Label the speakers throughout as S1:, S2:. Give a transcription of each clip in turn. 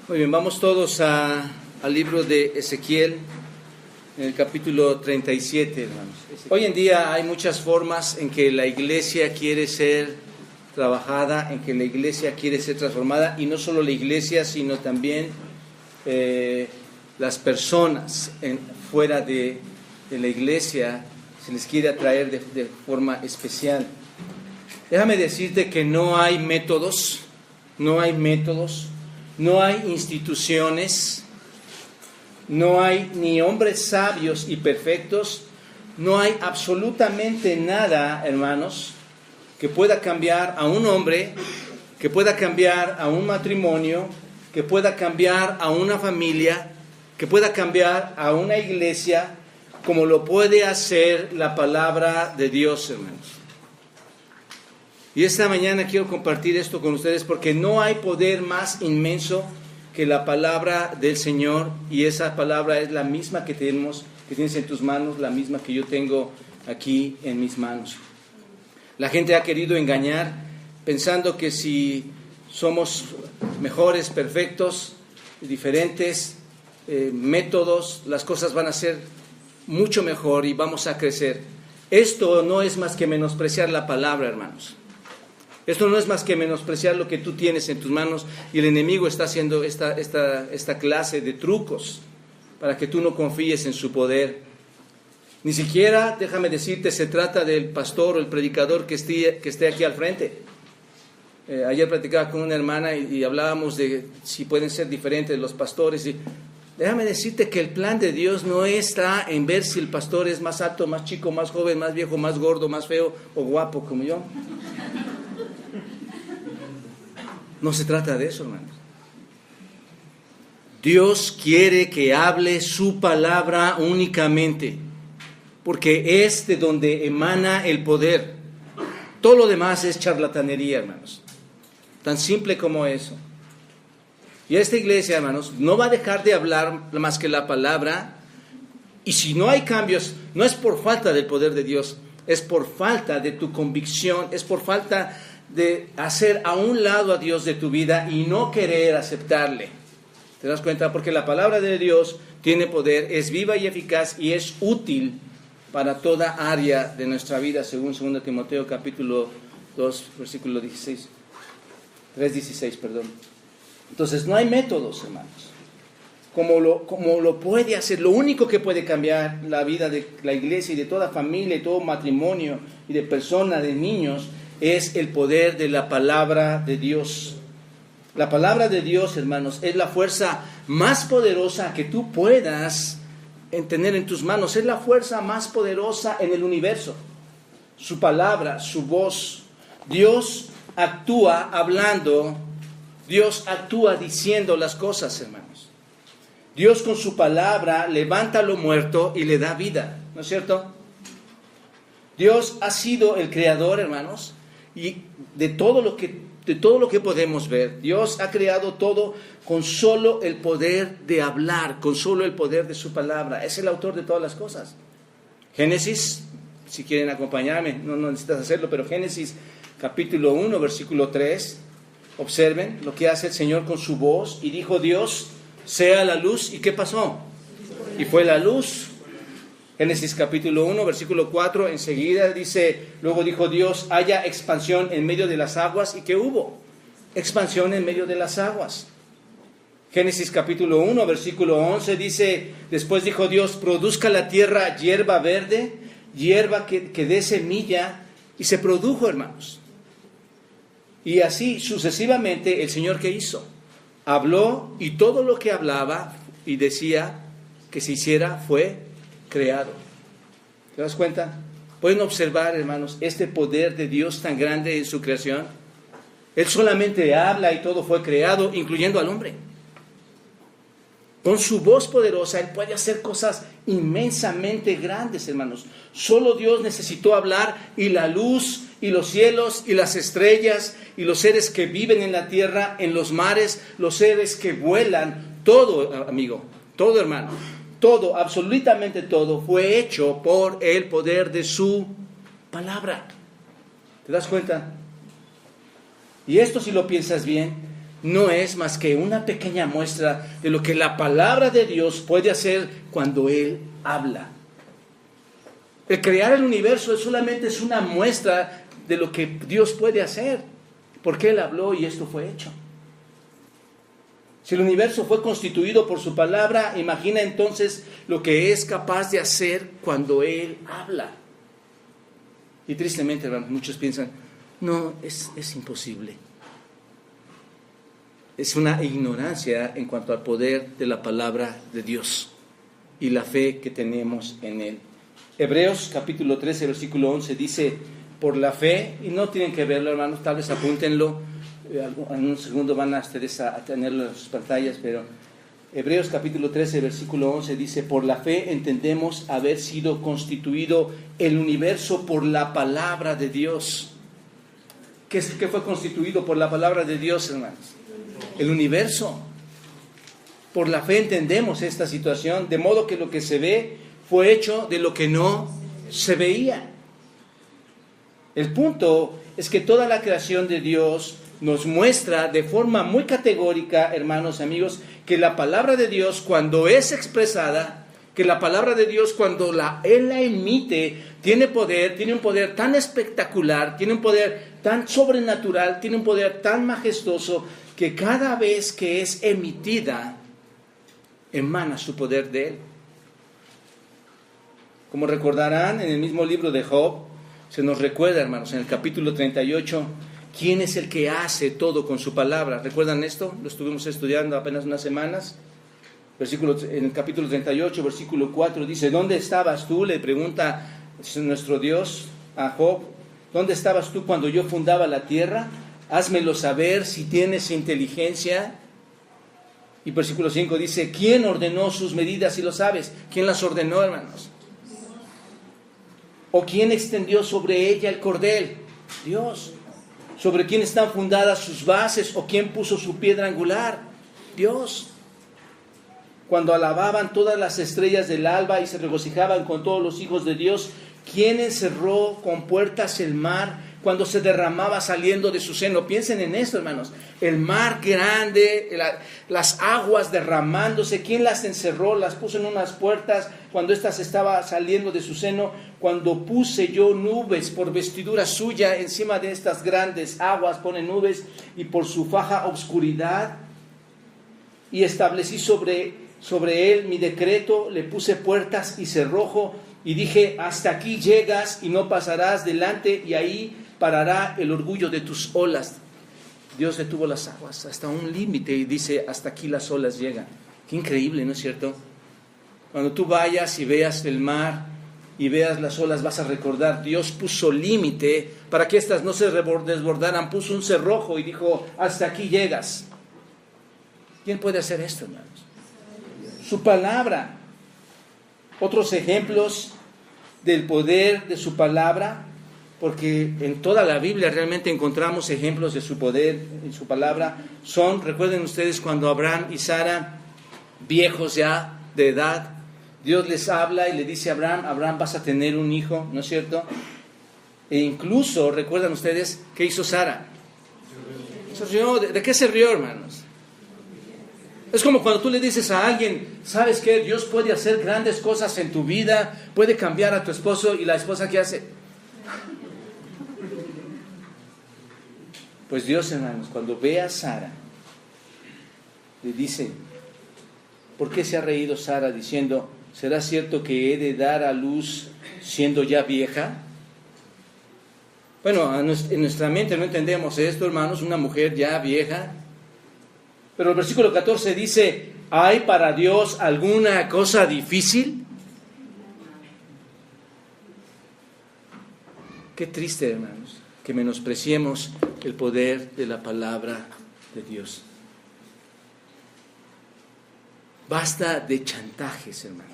S1: Muy bien, vamos todos al libro de Ezequiel, en el capítulo 37, hermanos. Hoy en día hay muchas formas en que la iglesia quiere ser trabajada, en que la iglesia quiere ser transformada, y no solo la iglesia, sino también las personas fuera de la iglesia, se les quiere atraer de forma especial. Déjame decirte que no hay métodos, no hay instituciones, no hay ni hombres sabios y perfectos, no hay absolutamente nada, hermanos, que pueda cambiar a un hombre, que pueda cambiar a un matrimonio, que pueda cambiar a una familia, que pueda cambiar a una iglesia, como lo puede hacer la palabra de Dios, hermanos. Y esta mañana quiero compartir esto con ustedes porque no hay poder más inmenso que la palabra del Señor, y esa palabra es la misma que tienes en tus manos, la misma que yo tengo aquí en mis manos. La gente ha querido engañar pensando que si somos mejores, perfectos, diferentes métodos, las cosas van a ser mucho mejor y vamos a crecer. Esto no es más que menospreciar la palabra, hermanos. Esto no es más que menospreciar lo que tú tienes en tus manos, y el enemigo está haciendo esta clase de trucos para que tú no confíes en su poder. Ni siquiera, déjame decirte, se trata del pastor o el predicador que esté aquí al frente. Ayer platicaba con una hermana y hablábamos de si pueden ser diferentes los pastores. Y déjame decirte que el plan de Dios no está en ver si el pastor es más alto, más chico, más joven, más viejo, más gordo, más feo o guapo como yo. No se trata de eso, hermanos. Dios quiere que hable su palabra únicamente, porque es de donde emana el poder. Todo lo demás es charlatanería, hermanos. Tan simple como eso. Y esta iglesia, hermanos, no va a dejar de hablar más que la palabra. Y si no hay cambios, no es por falta del poder de Dios, es por falta de tu convicción, es por falta de hacer a un lado a Dios de tu vida y no querer aceptarle. ¿Te das cuenta? Porque la palabra de Dios tiene poder, es viva y eficaz y es útil para toda área de nuestra vida, según 2 Timoteo capítulo 2, versículo 16. 3:16, perdón. Entonces no hay métodos, hermanos, como lo puede hacer. Lo único que puede cambiar la vida de la iglesia y de toda familia y todo matrimonio y de personas, de niños, es el poder de la palabra de Dios. La palabra de Dios, hermanos, es la fuerza más poderosa que tú puedas tener en tus manos. Es la fuerza más poderosa en el universo. Su palabra, su voz. Dios actúa hablando. Dios actúa diciendo las cosas, hermanos. Dios con su palabra levanta lo muerto y le da vida. ¿No es cierto? Dios ha sido el creador, hermanos, y de todo lo que podemos ver. Dios ha creado todo con solo el poder de hablar, con solo el poder de su palabra. Es el autor de todas las cosas. Génesis, si quieren acompañarme, no necesitas hacerlo, pero Génesis capítulo 1, versículo 3, observen lo que hace el Señor con su voz. Y dijo Dios, sea la luz. ¿Y qué pasó? Y fue la luz. Génesis capítulo 1, versículo 4, enseguida dice, luego dijo Dios, haya expansión en medio de las aguas. ¿Y qué hubo? Expansión en medio de las aguas. Génesis capítulo 1, versículo 11 dice, después dijo Dios, produzca la tierra hierba verde, hierba que dé semilla, y se produjo, hermanos. Y así sucesivamente el Señor, ¿qué hizo? Habló, y todo lo que hablaba y decía que se hiciera fue creado. ¿Te das cuenta? Pueden observar, hermanos, este poder de Dios tan grande en su creación. Él solamente habla y todo fue creado, incluyendo al hombre. Con su voz poderosa, Él puede hacer cosas inmensamente grandes, hermanos. Solo Dios necesitó hablar, y la luz, y los cielos, y las estrellas, y los seres que viven en la tierra, en los mares, los seres que vuelan, todo, amigo, todo, hermano. Todo, absolutamente todo, fue hecho por el poder de su palabra. ¿Te das cuenta? Y esto, si lo piensas bien, no es más que una pequeña muestra de lo que la palabra de Dios puede hacer cuando Él habla. El crear el universo solamente es una muestra de lo que Dios puede hacer, porque Él habló y esto fue hecho. Si el universo fue constituido por su palabra, imagina entonces lo que es capaz de hacer cuando Él habla. Y tristemente, hermanos, muchos piensan, no, es imposible. Es una ignorancia en cuanto al poder de la palabra de Dios y la fe que tenemos en Él. Hebreos capítulo 13, versículo 11 dice, por la fe, y no tienen que verlo, hermanos, tal vez apúntenlo, en un segundo van a ustedes a tenerlo en sus pantallas, pero Hebreos capítulo 13, versículo 11 dice, por la fe entendemos haber sido constituido el universo por la palabra de Dios. ¿Qué fue constituido por la palabra de Dios, hermanos? El universo. Por la fe entendemos esta situación, de modo que lo que se ve fue hecho de lo que no se veía. El punto es que toda la creación de Dios nos muestra de forma muy categórica, hermanos, amigos, que la palabra de Dios cuando es expresada, que la palabra de Dios cuando Él la emite, tiene un poder tan espectacular, tiene un poder tan sobrenatural, tiene un poder tan majestuoso, que cada vez que es emitida, emana su poder de Él. Como recordarán, en el mismo libro de Job, se nos recuerda, hermanos, en el capítulo 38, ¿quién es el que hace todo con su palabra? ¿Recuerdan esto? Lo estuvimos estudiando apenas unas semanas. En el capítulo 38, versículo 4, dice, ¿dónde estabas tú? Le pregunta nuestro Dios a Job, ¿dónde estabas tú cuando yo fundaba la tierra? Házmelo saber si tienes inteligencia. Y versículo 5 dice, ¿quién ordenó sus medidas? Si lo sabes, ¿quién las ordenó, hermanos? ¿O quién extendió sobre ella el cordel? Dios. ¿Sobre quién están fundadas sus bases? ¿O quién puso su piedra angular? Dios. Cuando alababan todas las estrellas del alba y se regocijaban con todos los hijos de Dios, ¿quién encerró con puertas el mar cuando se derramaba saliendo de su seno? Piensen en esto, hermanos. El mar grande, las aguas derramándose, ¿quién las encerró? Las puso en unas puertas cuando éstas estaban saliendo de su seno. Cuando puse yo nubes por vestidura suya, encima de estas grandes aguas pone nubes, y por su faja obscuridad, y establecí sobre él mi decreto, le puse puertas y cerrojo, y dije, hasta aquí llegas y no pasarás delante, y ahí parará el orgullo de tus olas. Dios detuvo las aguas hasta un límite y dice, hasta aquí las olas llegan. Qué increíble, ¿no es cierto? Cuando tú vayas y veas el mar y veas las olas, vas a recordar, Dios puso límite para que éstas no se desbordaran, puso un cerrojo y dijo, hasta aquí llegas. ¿Quién puede hacer esto, hermanos? Su palabra. Otros ejemplos del poder de su palabra, porque en toda la Biblia realmente encontramos ejemplos de su poder en su palabra, recuerden ustedes cuando Abraham y Sara, viejos ya de edad, Dios les habla y le dice a Abraham, vas a tener un hijo, ¿no es cierto? E incluso, recuerdan ustedes, ¿qué hizo Sara? Se rió. ¿De qué se rió, hermanos? Es como cuando tú le dices a alguien, ¿sabes qué? Dios puede hacer grandes cosas en tu vida, puede cambiar a tu esposo, y la esposa, ¿qué hace? Pues Dios, hermanos, cuando ve a Sara, le dice, ¿por qué se ha reído Sara diciendo, ¿será cierto que he de dar a luz siendo ya vieja? Bueno, en nuestra mente no entendemos esto, hermanos, una mujer ya vieja. Pero el versículo 14 dice, ¿hay para Dios alguna cosa difícil? Qué triste, hermanos, que menospreciemos el poder de la palabra de Dios. Basta de chantajes, hermanos.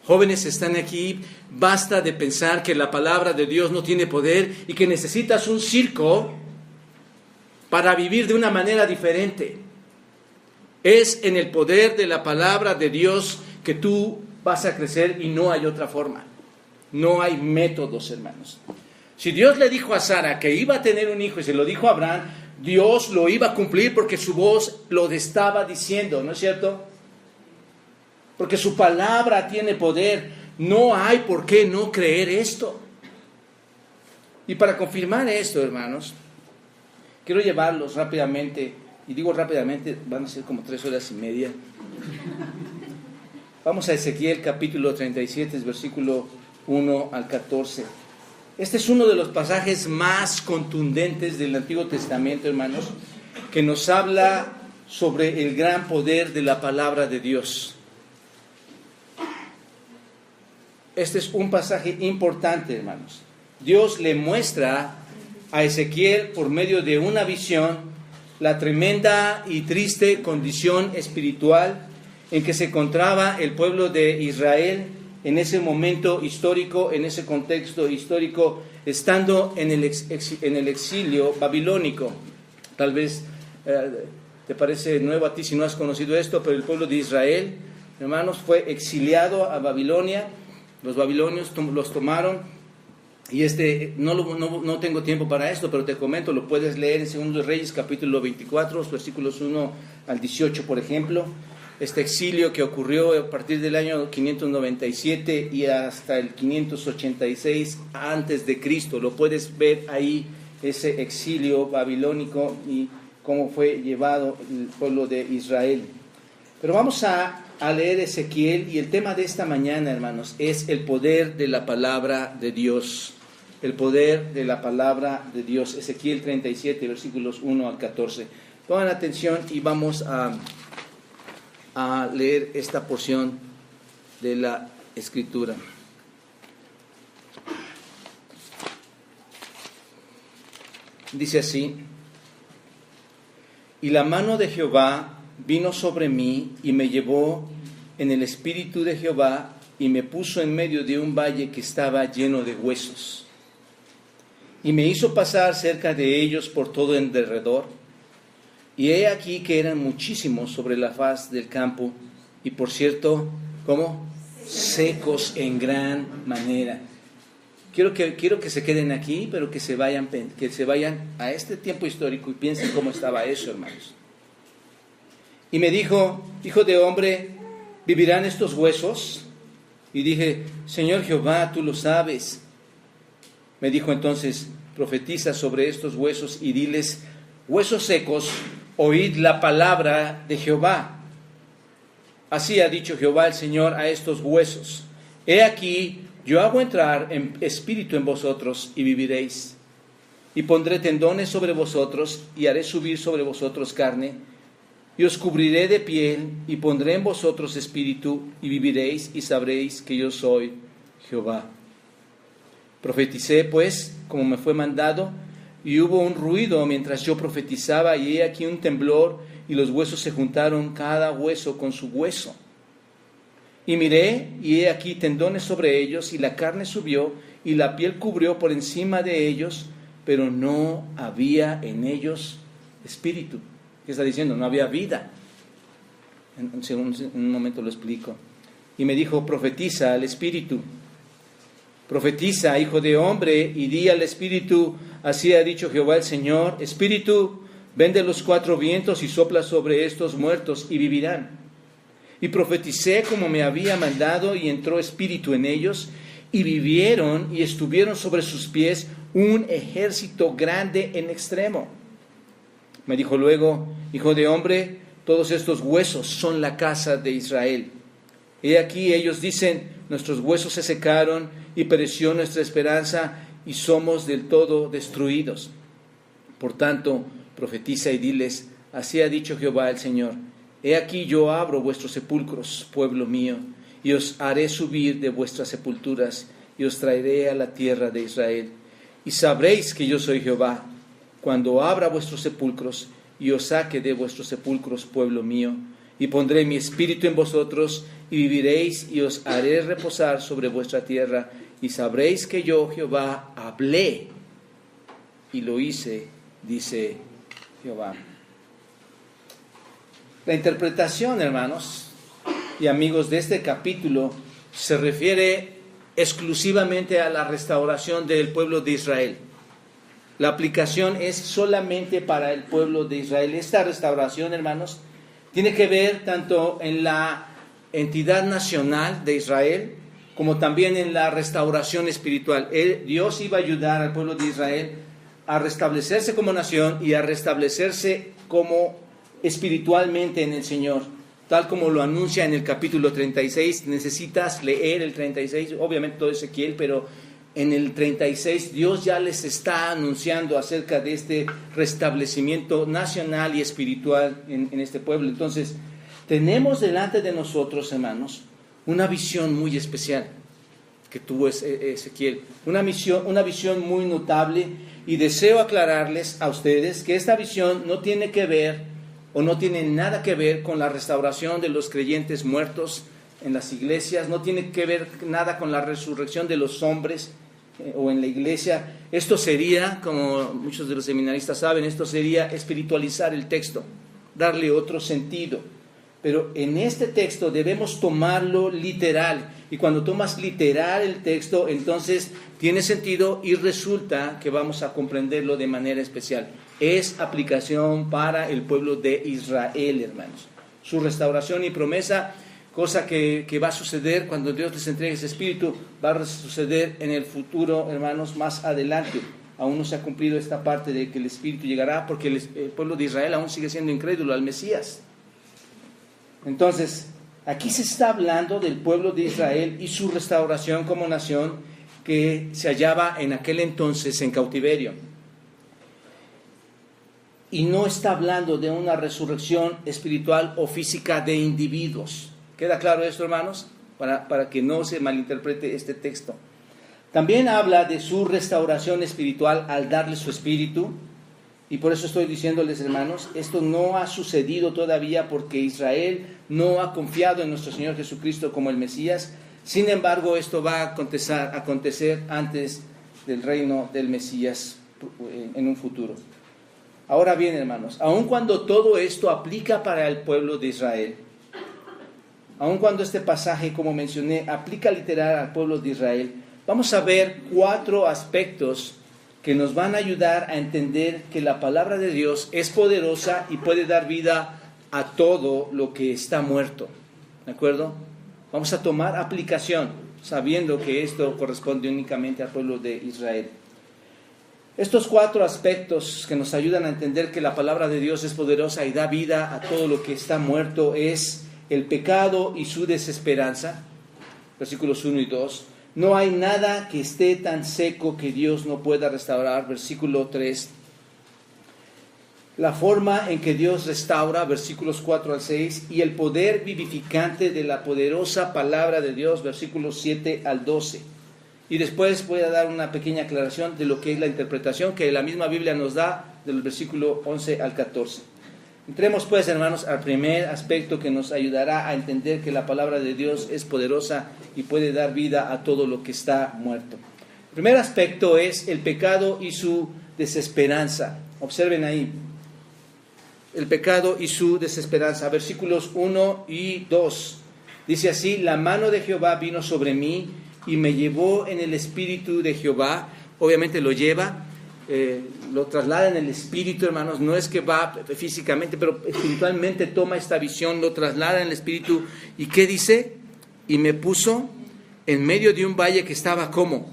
S1: Jóvenes están aquí, basta de pensar que la palabra de Dios no tiene poder y que necesitas un circo para vivir de una manera diferente. Es en el poder de la palabra de Dios que tú vas a crecer y no hay otra forma. No hay métodos, hermanos. Si Dios le dijo a Sara que iba a tener un hijo y se lo dijo a Abraham, Dios lo iba a cumplir porque su voz lo estaba diciendo, ¿no es cierto? Porque su palabra tiene poder. No hay por qué no creer esto. Y para confirmar esto, hermanos, quiero llevarlos rápidamente, y digo rápidamente, van a ser como 3 horas y media. Vamos a Ezequiel capítulo 37, versículo 1 al 14. Este es uno de los pasajes más contundentes del Antiguo Testamento, hermanos, que nos habla sobre el gran poder de la palabra de Dios. Este es un pasaje importante, hermanos. Dios le muestra a Ezequiel, por medio de una visión, la tremenda y triste condición espiritual en que se encontraba el pueblo de Israel en ese momento histórico, en ese contexto histórico, estando en el exilio babilónico. Tal vez te parece nuevo a ti si no has conocido esto, pero el pueblo de Israel, hermanos, fue exiliado a Babilonia. Los babilonios los tomaron, y no tengo tiempo para esto, pero te comento, lo puedes leer en 2 Reyes capítulo 24, versículos 1 al 18, por ejemplo. Este exilio que ocurrió a partir del año 597 y hasta el 586 antes de Cristo. Lo puedes ver ahí, ese exilio babilónico y cómo fue llevado el pueblo de Israel. Pero vamos a leer Ezequiel, y el tema de esta mañana, hermanos, es el poder de la palabra de Dios. El poder de la palabra de Dios. Ezequiel 37, versículos 1 al 14. Pongan atención y vamos a leer esta porción de la Escritura. Dice así: y la mano de Jehová vino sobre mí y me llevó en el espíritu de Jehová y me puso en medio de un valle que estaba lleno de huesos. Y me hizo pasar cerca de ellos por todo en derredor. Y he aquí que eran muchísimos sobre la faz del campo, y por cierto, ¿cómo? Secos en gran manera. Quiero que se queden aquí, pero que se vayan a este tiempo histórico y piensen cómo estaba eso, hermanos. Y me dijo: hijo de hombre, ¿vivirán estos huesos? Y dije: Señor Jehová, tú lo sabes. Me dijo entonces: profetiza sobre estos huesos y diles: huesos secos, oíd la palabra de Jehová. Así ha dicho Jehová el Señor a estos huesos: he aquí, yo hago entrar en espíritu en vosotros y viviréis. Y pondré tendones sobre vosotros y haré subir sobre vosotros carne. Y os cubriré de piel y pondré en vosotros espíritu y viviréis y sabréis que yo soy Jehová. Profeticé pues como me fue mandado, y hubo un ruido mientras yo profetizaba, y he aquí un temblor, y los huesos se juntaron cada hueso con su hueso. Y miré, y he aquí tendones sobre ellos, y la carne subió, y la piel cubrió por encima de ellos, pero no había en ellos espíritu. ¿Qué está diciendo? No había vida. En un momento lo explico. Y me dijo: profetiza al espíritu. Profetiza, hijo de hombre, y di al espíritu: así ha dicho Jehová el Señor, espíritu, ven de los 4 vientos y sopla sobre estos muertos y vivirán. Y profeticé como me había mandado, y entró espíritu en ellos, y vivieron, y estuvieron sobre sus pies un ejército grande en extremo. Me dijo luego: hijo de hombre, todos estos huesos son la casa de Israel. He aquí ellos dicen: nuestros huesos se secaron y pereció nuestra esperanza y somos del todo destruidos. Por tanto, profetiza y diles: así ha dicho Jehová el Señor: he aquí yo abro vuestros sepulcros, pueblo mío, y os haré subir de vuestras sepulturas y os traeré a la tierra de Israel. Y sabréis que yo soy Jehová, cuando abra vuestros sepulcros y os saque de vuestros sepulcros, pueblo mío, y pondré mi espíritu en vosotros y viviréis, y os haré reposar sobre vuestra tierra, y sabréis que yo, Jehová, hablé y lo hice, dice Jehová. La interpretación, hermanos y amigos, de este capítulo se refiere exclusivamente a la restauración del pueblo de Israel. La aplicación es solamente para el pueblo de Israel. Esta restauración, hermanos, tiene que ver tanto en la entidad nacional de Israel como también en la restauración espiritual. Dios iba a ayudar al pueblo de Israel a restablecerse como nación y a restablecerse como espiritualmente en el Señor, tal como lo anuncia en el capítulo 36. Necesitas leer el 36, obviamente todo Ezequiel, pero en el 36 Dios ya les está anunciando acerca de este restablecimiento nacional y espiritual en este pueblo. Entonces, tenemos delante de nosotros, hermanos, una visión muy especial que tuvo Ezequiel, una visión muy notable, y deseo aclararles a ustedes que esta visión no tiene que ver o no tiene nada que ver con la restauración de los creyentes muertos en las iglesias, no tiene que ver nada con la resurrección de los hombres o en la iglesia. Esto sería, como muchos de los seminaristas saben, esto sería espiritualizar el texto, darle otro sentido. Pero en este texto debemos tomarlo literal, y cuando tomas literal el texto, entonces tiene sentido y resulta que vamos a comprenderlo de manera especial. Es aplicación para el pueblo de Israel, hermanos. Su restauración y promesa, cosa que va a suceder cuando Dios les entregue ese espíritu, va a suceder en el futuro, hermanos, más adelante. Aún no se ha cumplido esta parte de que el espíritu llegará, porque el pueblo de Israel aún sigue siendo incrédulo al Mesías. Entonces, aquí se está hablando del pueblo de Israel y su restauración como nación que se hallaba en aquel entonces en cautiverio. Y no está hablando de una resurrección espiritual o física de individuos. ¿Queda claro esto, hermanos? Para que no se malinterprete este texto. También habla de su restauración espiritual al darle su espíritu. Y por eso estoy diciéndoles, hermanos, esto no ha sucedido todavía porque Israel no ha confiado en nuestro Señor Jesucristo como el Mesías. Sin embargo, esto va a acontecer antes del reino del Mesías en un futuro. Ahora bien, hermanos, aun cuando todo esto aplica para el pueblo de Israel, aun cuando este pasaje, como mencioné, aplica literal al pueblo de Israel, vamos a ver 4 aspectos que nos van a ayudar a entender que la palabra de Dios es poderosa y puede dar vida a todo lo que está muerto. ¿De acuerdo? Vamos a tomar aplicación, sabiendo que esto corresponde únicamente al pueblo de Israel. Estos 4 aspectos que nos ayudan a entender que la palabra de Dios es poderosa y da vida a todo lo que está muerto es el pecado y su desesperanza, versículos 1 y 2. No hay nada que esté tan seco que Dios no pueda restaurar, versículo 3. La forma en que Dios restaura, versículos 4 al 6. Y el poder vivificante de la poderosa palabra de Dios, versículos 7 al 12. Y después voy a dar una pequeña aclaración de lo que es la interpretación que la misma Biblia nos da, del versículo 11 al 14. Entremos pues, hermanos, al primer aspecto que nos ayudará a entender que la palabra de Dios es poderosa y puede dar vida a todo lo que está muerto. El primer aspecto es el pecado y su desesperanza. Observen ahí, el pecado y su desesperanza. Versículos 1 y 2. Dice así: la mano de Jehová vino sobre mí y me llevó en el espíritu de Jehová. Obviamente lo lleva, lo traslada en el espíritu, hermanos. No es que va físicamente, pero espiritualmente toma esta visión, lo traslada en el espíritu. ¿Y qué dice? Y me puso en medio de un valle que estaba ¿cómo?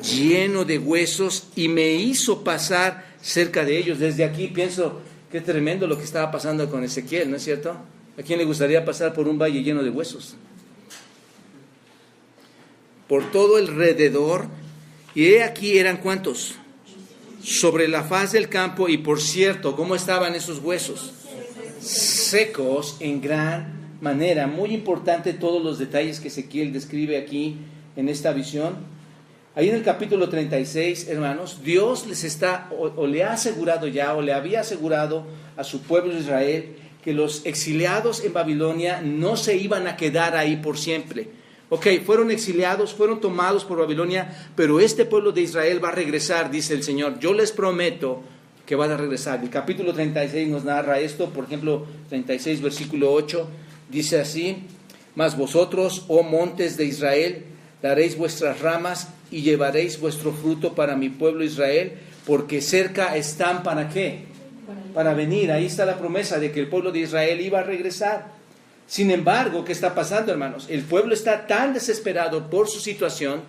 S1: Lleno de huesos, y me hizo pasar cerca de ellos. Desde aquí pienso, qué tremendo lo que estaba pasando con Ezequiel, ¿no es cierto? ¿A quién le gustaría pasar por un valle lleno de huesos? Por todo alrededor. Y he aquí eran ¿cuántos? Sobre la faz del campo. Y por cierto, ¿cómo estaban esos huesos? Secos en gran manera. Muy importante todos los detalles que Ezequiel describe aquí en esta visión. Ahí en el capítulo 36, hermanos, Dios les está, o le ha asegurado ya, o le había asegurado a su pueblo de Israel, que los exiliados en Babilonia no se iban a quedar ahí por siempre. Ok, fueron exiliados, fueron tomados por Babilonia, pero este pueblo de Israel va a regresar, dice el Señor. Yo les prometo que van a regresar. El capítulo 36 nos narra esto, por ejemplo, 36, versículo 8, dice así: mas vosotros, oh montes de Israel, daréis vuestras ramas y llevaréis vuestro fruto para mi pueblo Israel, porque cerca están, ¿para qué? Para venir. Ahí está la promesa de que el pueblo de Israel iba a regresar. Sin embargo, ¿qué está pasando, hermanos? El pueblo está tan desesperado por su situación,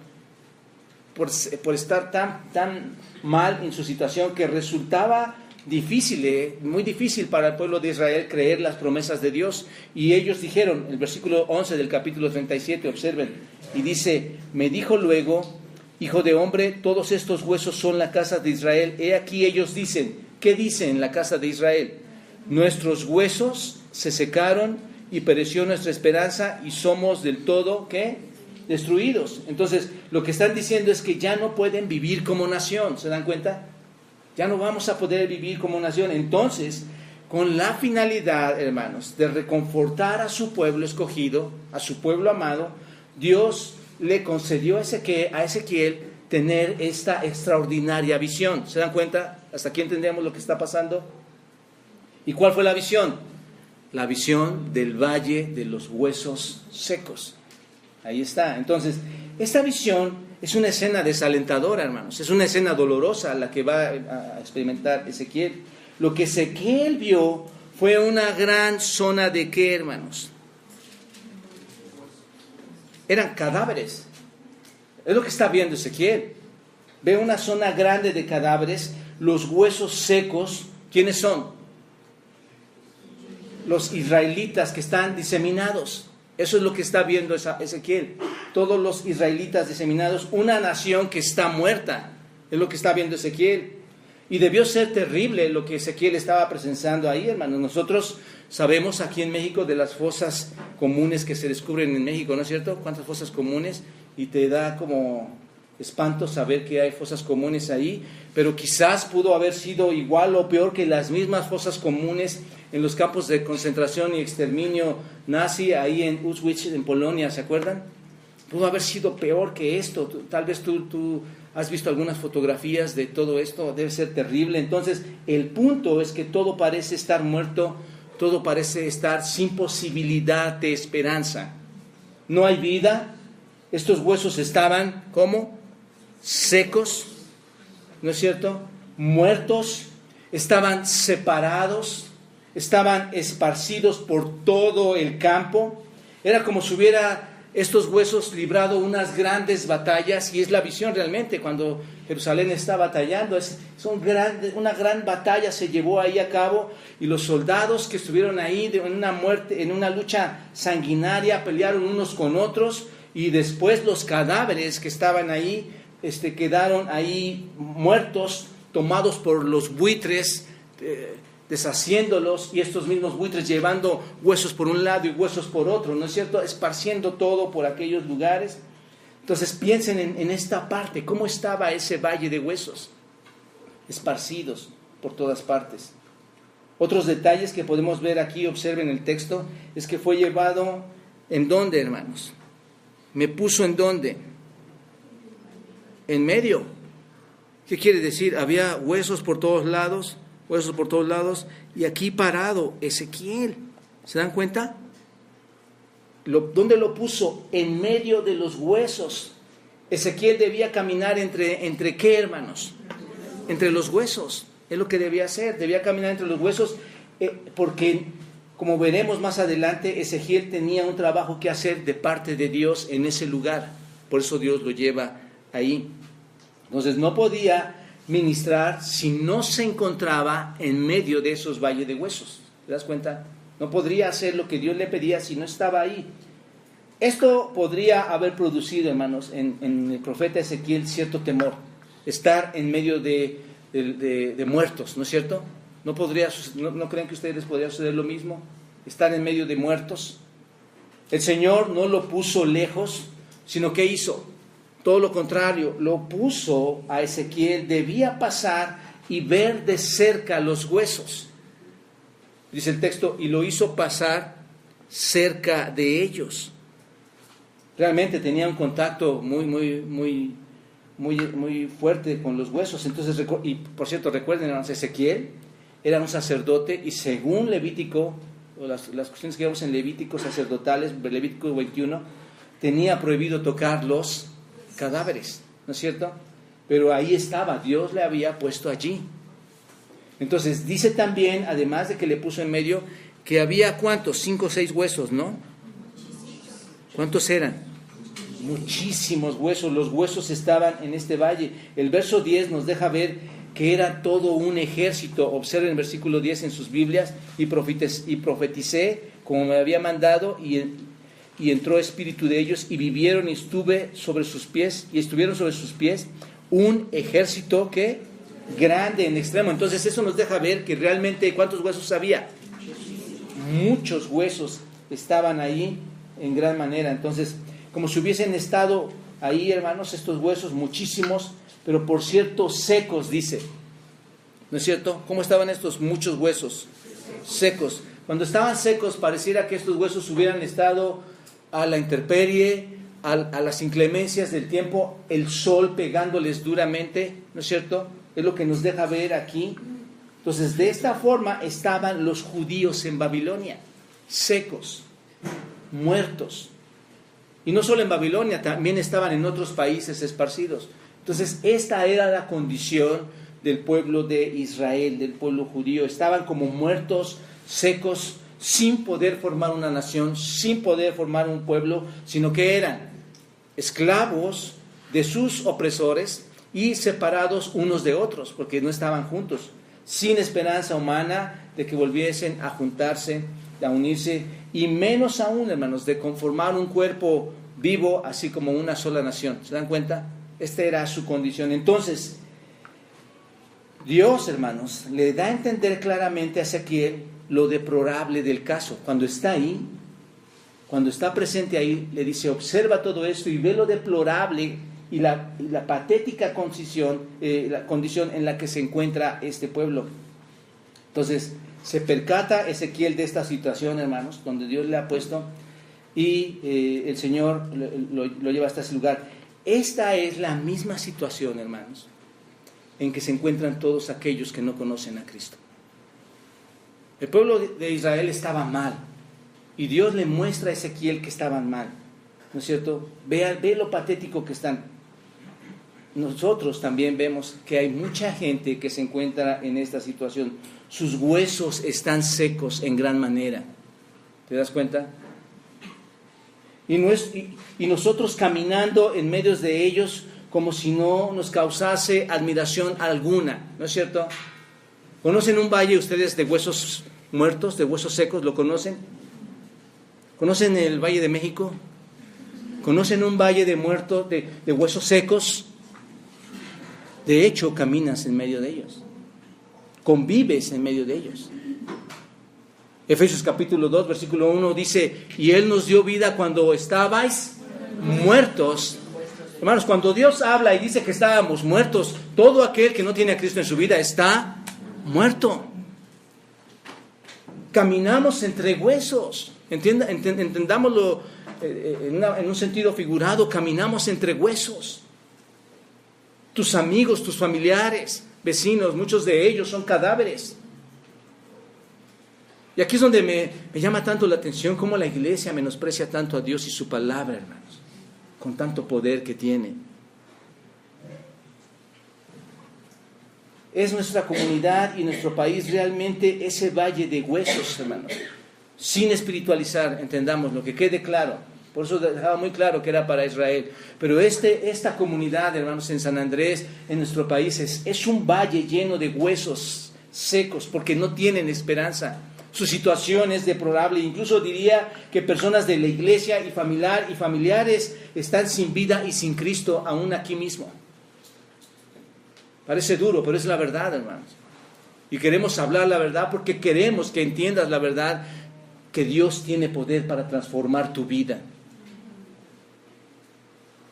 S1: por estar tan mal en su situación, que resultaba difícil, muy difícil para el pueblo de Israel creer las promesas de Dios. Y ellos dijeron, el versículo 11 del capítulo 37, observen, y dice: me dijo luego, hijo de hombre, todos estos huesos son la casa de Israel. He aquí ellos dicen, ¿qué dicen la casa de Israel? Nuestros huesos se secaron y pereció nuestra esperanza y somos del todo, ¿qué? Destruidos. Entonces, lo que están diciendo es que ya no pueden vivir como nación. ¿Se dan cuenta? Ya no vamos a poder vivir como nación. Entonces, con la finalidad, hermanos, de reconfortar a su pueblo escogido, a su pueblo amado, Dios le concedió a Ezequiel tener esta extraordinaria visión. ¿Se dan cuenta? Hasta aquí entendemos lo que está pasando. ¿Y cuál fue la visión? La visión del valle de los huesos secos. Ahí está. Entonces, esta visión es una escena desalentadora, hermanos. Es una escena dolorosa la que va a experimentar Ezequiel. Lo que Ezequiel vio fue una gran zona de ¿qué, hermanos? Eran cadáveres. Es lo que está viendo Ezequiel. Ve una zona grande de cadáveres, los huesos secos. ¿Quiénes son? Los israelitas que están diseminados. Eso es lo que está viendo Ezequiel. Todos los israelitas diseminados, una nación que está muerta. Es lo que está viendo Ezequiel. Y debió ser terrible lo que Ezequiel estaba presenciando ahí, hermanos. Nosotros sabemos aquí en México de las fosas comunes que se descubren en México, ¿no es cierto? ¿Cuántas fosas comunes? Y te da como espanto saber que hay fosas comunes ahí, pero quizás pudo haber sido igual o peor que las mismas fosas comunes en los campos de concentración y exterminio nazi, ahí en Auschwitz, en Polonia, ¿se acuerdan? Pudo haber sido peor que esto. Tal vez tú has visto algunas fotografías de todo esto, debe ser terrible. Entonces, el punto es que todo parece estar muerto, todo parece estar sin posibilidad de esperanza. No hay vida. Estos huesos estaban, ¿cómo? Secos, ¿no es cierto? Muertos, estaban separados, estaban esparcidos por todo el campo. Era como si hubiera estos huesos librado unas grandes batallas, y es la visión realmente cuando Jerusalén está batallando. Una gran batalla se llevó ahí a cabo, y los soldados que estuvieron ahí en una lucha sanguinaria pelearon unos con otros, y después los cadáveres que estaban ahí quedaron ahí muertos, tomados por los buitres, deshaciéndolos, y estos mismos buitres llevando huesos por un lado y huesos por otro, ¿no es cierto? Esparciendo todo por aquellos lugares. Entonces piensen en esta parte, ¿cómo estaba ese valle de huesos? Esparcidos por todas partes. Otros detalles que podemos ver aquí, observen el texto, es que fue llevado, ¿en dónde, hermanos? ¿Me puso en dónde? En medio. ¿Qué quiere decir? Había huesos por todos lados, y aquí parado Ezequiel. ¿Se dan cuenta? ¿Dónde lo puso? En medio de los huesos. Ezequiel debía caminar entre ¿qué, hermanos? Entre los huesos. Es lo que debía hacer. Debía caminar entre los huesos, porque, como veremos más adelante, Ezequiel tenía un trabajo que hacer de parte de Dios en ese lugar. Por eso Dios lo lleva ahí. Entonces no podía ministrar si no se encontraba en medio de esos valles de huesos. ¿Te das cuenta? No podría hacer lo que Dios le pedía si no estaba ahí. Esto podría haber producido, hermanos, en el profeta Ezequiel cierto temor. Estar en medio de muertos, ¿no es cierto? ¿No creen que a ustedes les podría suceder lo mismo? Estar en medio de muertos. El Señor no lo puso lejos, sino que hizo todo lo contrario, lo puso a Ezequiel. Debía pasar y ver de cerca los huesos. Dice el texto, y lo hizo pasar cerca de ellos. Realmente tenía un contacto muy fuerte con los huesos. Entonces, y por cierto, recuerden, hermanos, Ezequiel era un sacerdote, y según Levítico, o las cuestiones que vemos en Levítico sacerdotales, Levítico 21, tenía prohibido tocar los cadáveres, ¿no es cierto? pero ahí estaba, Dios le había puesto allí. Entonces dice también, además de que le puso en medio, que había ¿cuántos? 5 o 6 huesos, ¿no? ¿Cuántos eran? Muchísimos huesos. Los huesos estaban en este valle. El verso 10 nos deja ver que era todo un ejército. Observen el versículo 10 en sus Biblias. Y profeticé como me había mandado, y entró espíritu de ellos, y vivieron, y estuvieron sobre sus pies un ejército que grande en extremo. Entonces eso nos deja ver que realmente ¿cuántos huesos había? Muchos huesos estaban ahí en gran manera. Entonces, como si hubiesen estado ahí, hermanos, estos huesos, muchísimos, pero por cierto secos, dice. ¿No es cierto? ¿Cómo estaban estos muchos huesos? Secos. Cuando estaban secos, pareciera que estos huesos hubieran estado a la intemperie, a las inclemencias del tiempo, el sol pegándoles duramente, ¿no es cierto? Es lo que nos deja ver aquí. Entonces, de esta forma estaban los judíos en Babilonia, secos, muertos. Y no solo en Babilonia, también estaban en otros países esparcidos. Entonces, esta era la condición del pueblo de Israel, del pueblo judío. Estaban como muertos, secos, sin poder formar una nación, sin poder formar un pueblo, sino que eran esclavos de sus opresores y separados unos de otros, porque no estaban juntos, sin esperanza humana de que volviesen a juntarse, a unirse, y menos aún, hermanos, de conformar un cuerpo vivo, así como una sola nación. ¿Se dan cuenta? Esta era su condición. Entonces, Dios, hermanos, le da a entender claramente a Ezequiel lo deplorable del caso. Cuando está ahí, cuando está presente ahí, le dice, observa todo esto y ve lo deplorable y la patética la condición en la que se encuentra este pueblo. Entonces, se percata Ezequiel de esta situación, hermanos, donde Dios le ha puesto, y el Señor lo lleva hasta ese lugar. Esta es la misma situación, hermanos, en que se encuentran todos aquellos que no conocen a Cristo. El pueblo de Israel estaba mal, y Dios le muestra a Ezequiel que estaban mal, ¿no es cierto? Ve lo patético que están. Nosotros también vemos que hay mucha gente que se encuentra en esta situación. Sus huesos están secos en gran manera. ¿Te das cuenta? Y nosotros caminando en medio de ellos como si no nos causase admiración alguna, ¿no es cierto? ¿Conocen un valle ustedes de huesos muertos, de huesos secos? ¿Lo conocen? ¿Conocen el Valle de México? ¿Conocen un valle de muertos, de huesos secos? De hecho, caminas en medio de ellos. Convives en medio de ellos. Efesios capítulo 2, versículo 1 dice, y Él nos dio vida cuando estabais muertos. Hermanos, cuando Dios habla y dice que estábamos muertos, todo aquel que no tiene a Cristo en su vida está muerto. Caminamos entre huesos. Entendámoslo en un sentido figurado, caminamos entre huesos. Tus amigos, tus familiares, vecinos, muchos de ellos son cadáveres. Y aquí es donde me llama tanto la atención cómo la iglesia menosprecia tanto a Dios y su palabra, hermanos, con tanto poder que tiene. Es nuestra comunidad y nuestro país realmente ese valle de huesos, hermanos, sin espiritualizar, entendamos lo que quede claro. Por eso dejaba muy claro que era para Israel. Pero esta comunidad, hermanos, en San Andrés, en nuestro país, es un valle lleno de huesos secos, porque no tienen esperanza. Su situación es deplorable. Incluso diría que personas de la iglesia y familiares están sin vida y sin Cristo aún aquí mismo. Parece duro, pero es la verdad, hermanos. Y queremos hablar la verdad porque queremos que entiendas la verdad, que Dios tiene poder para transformar tu vida.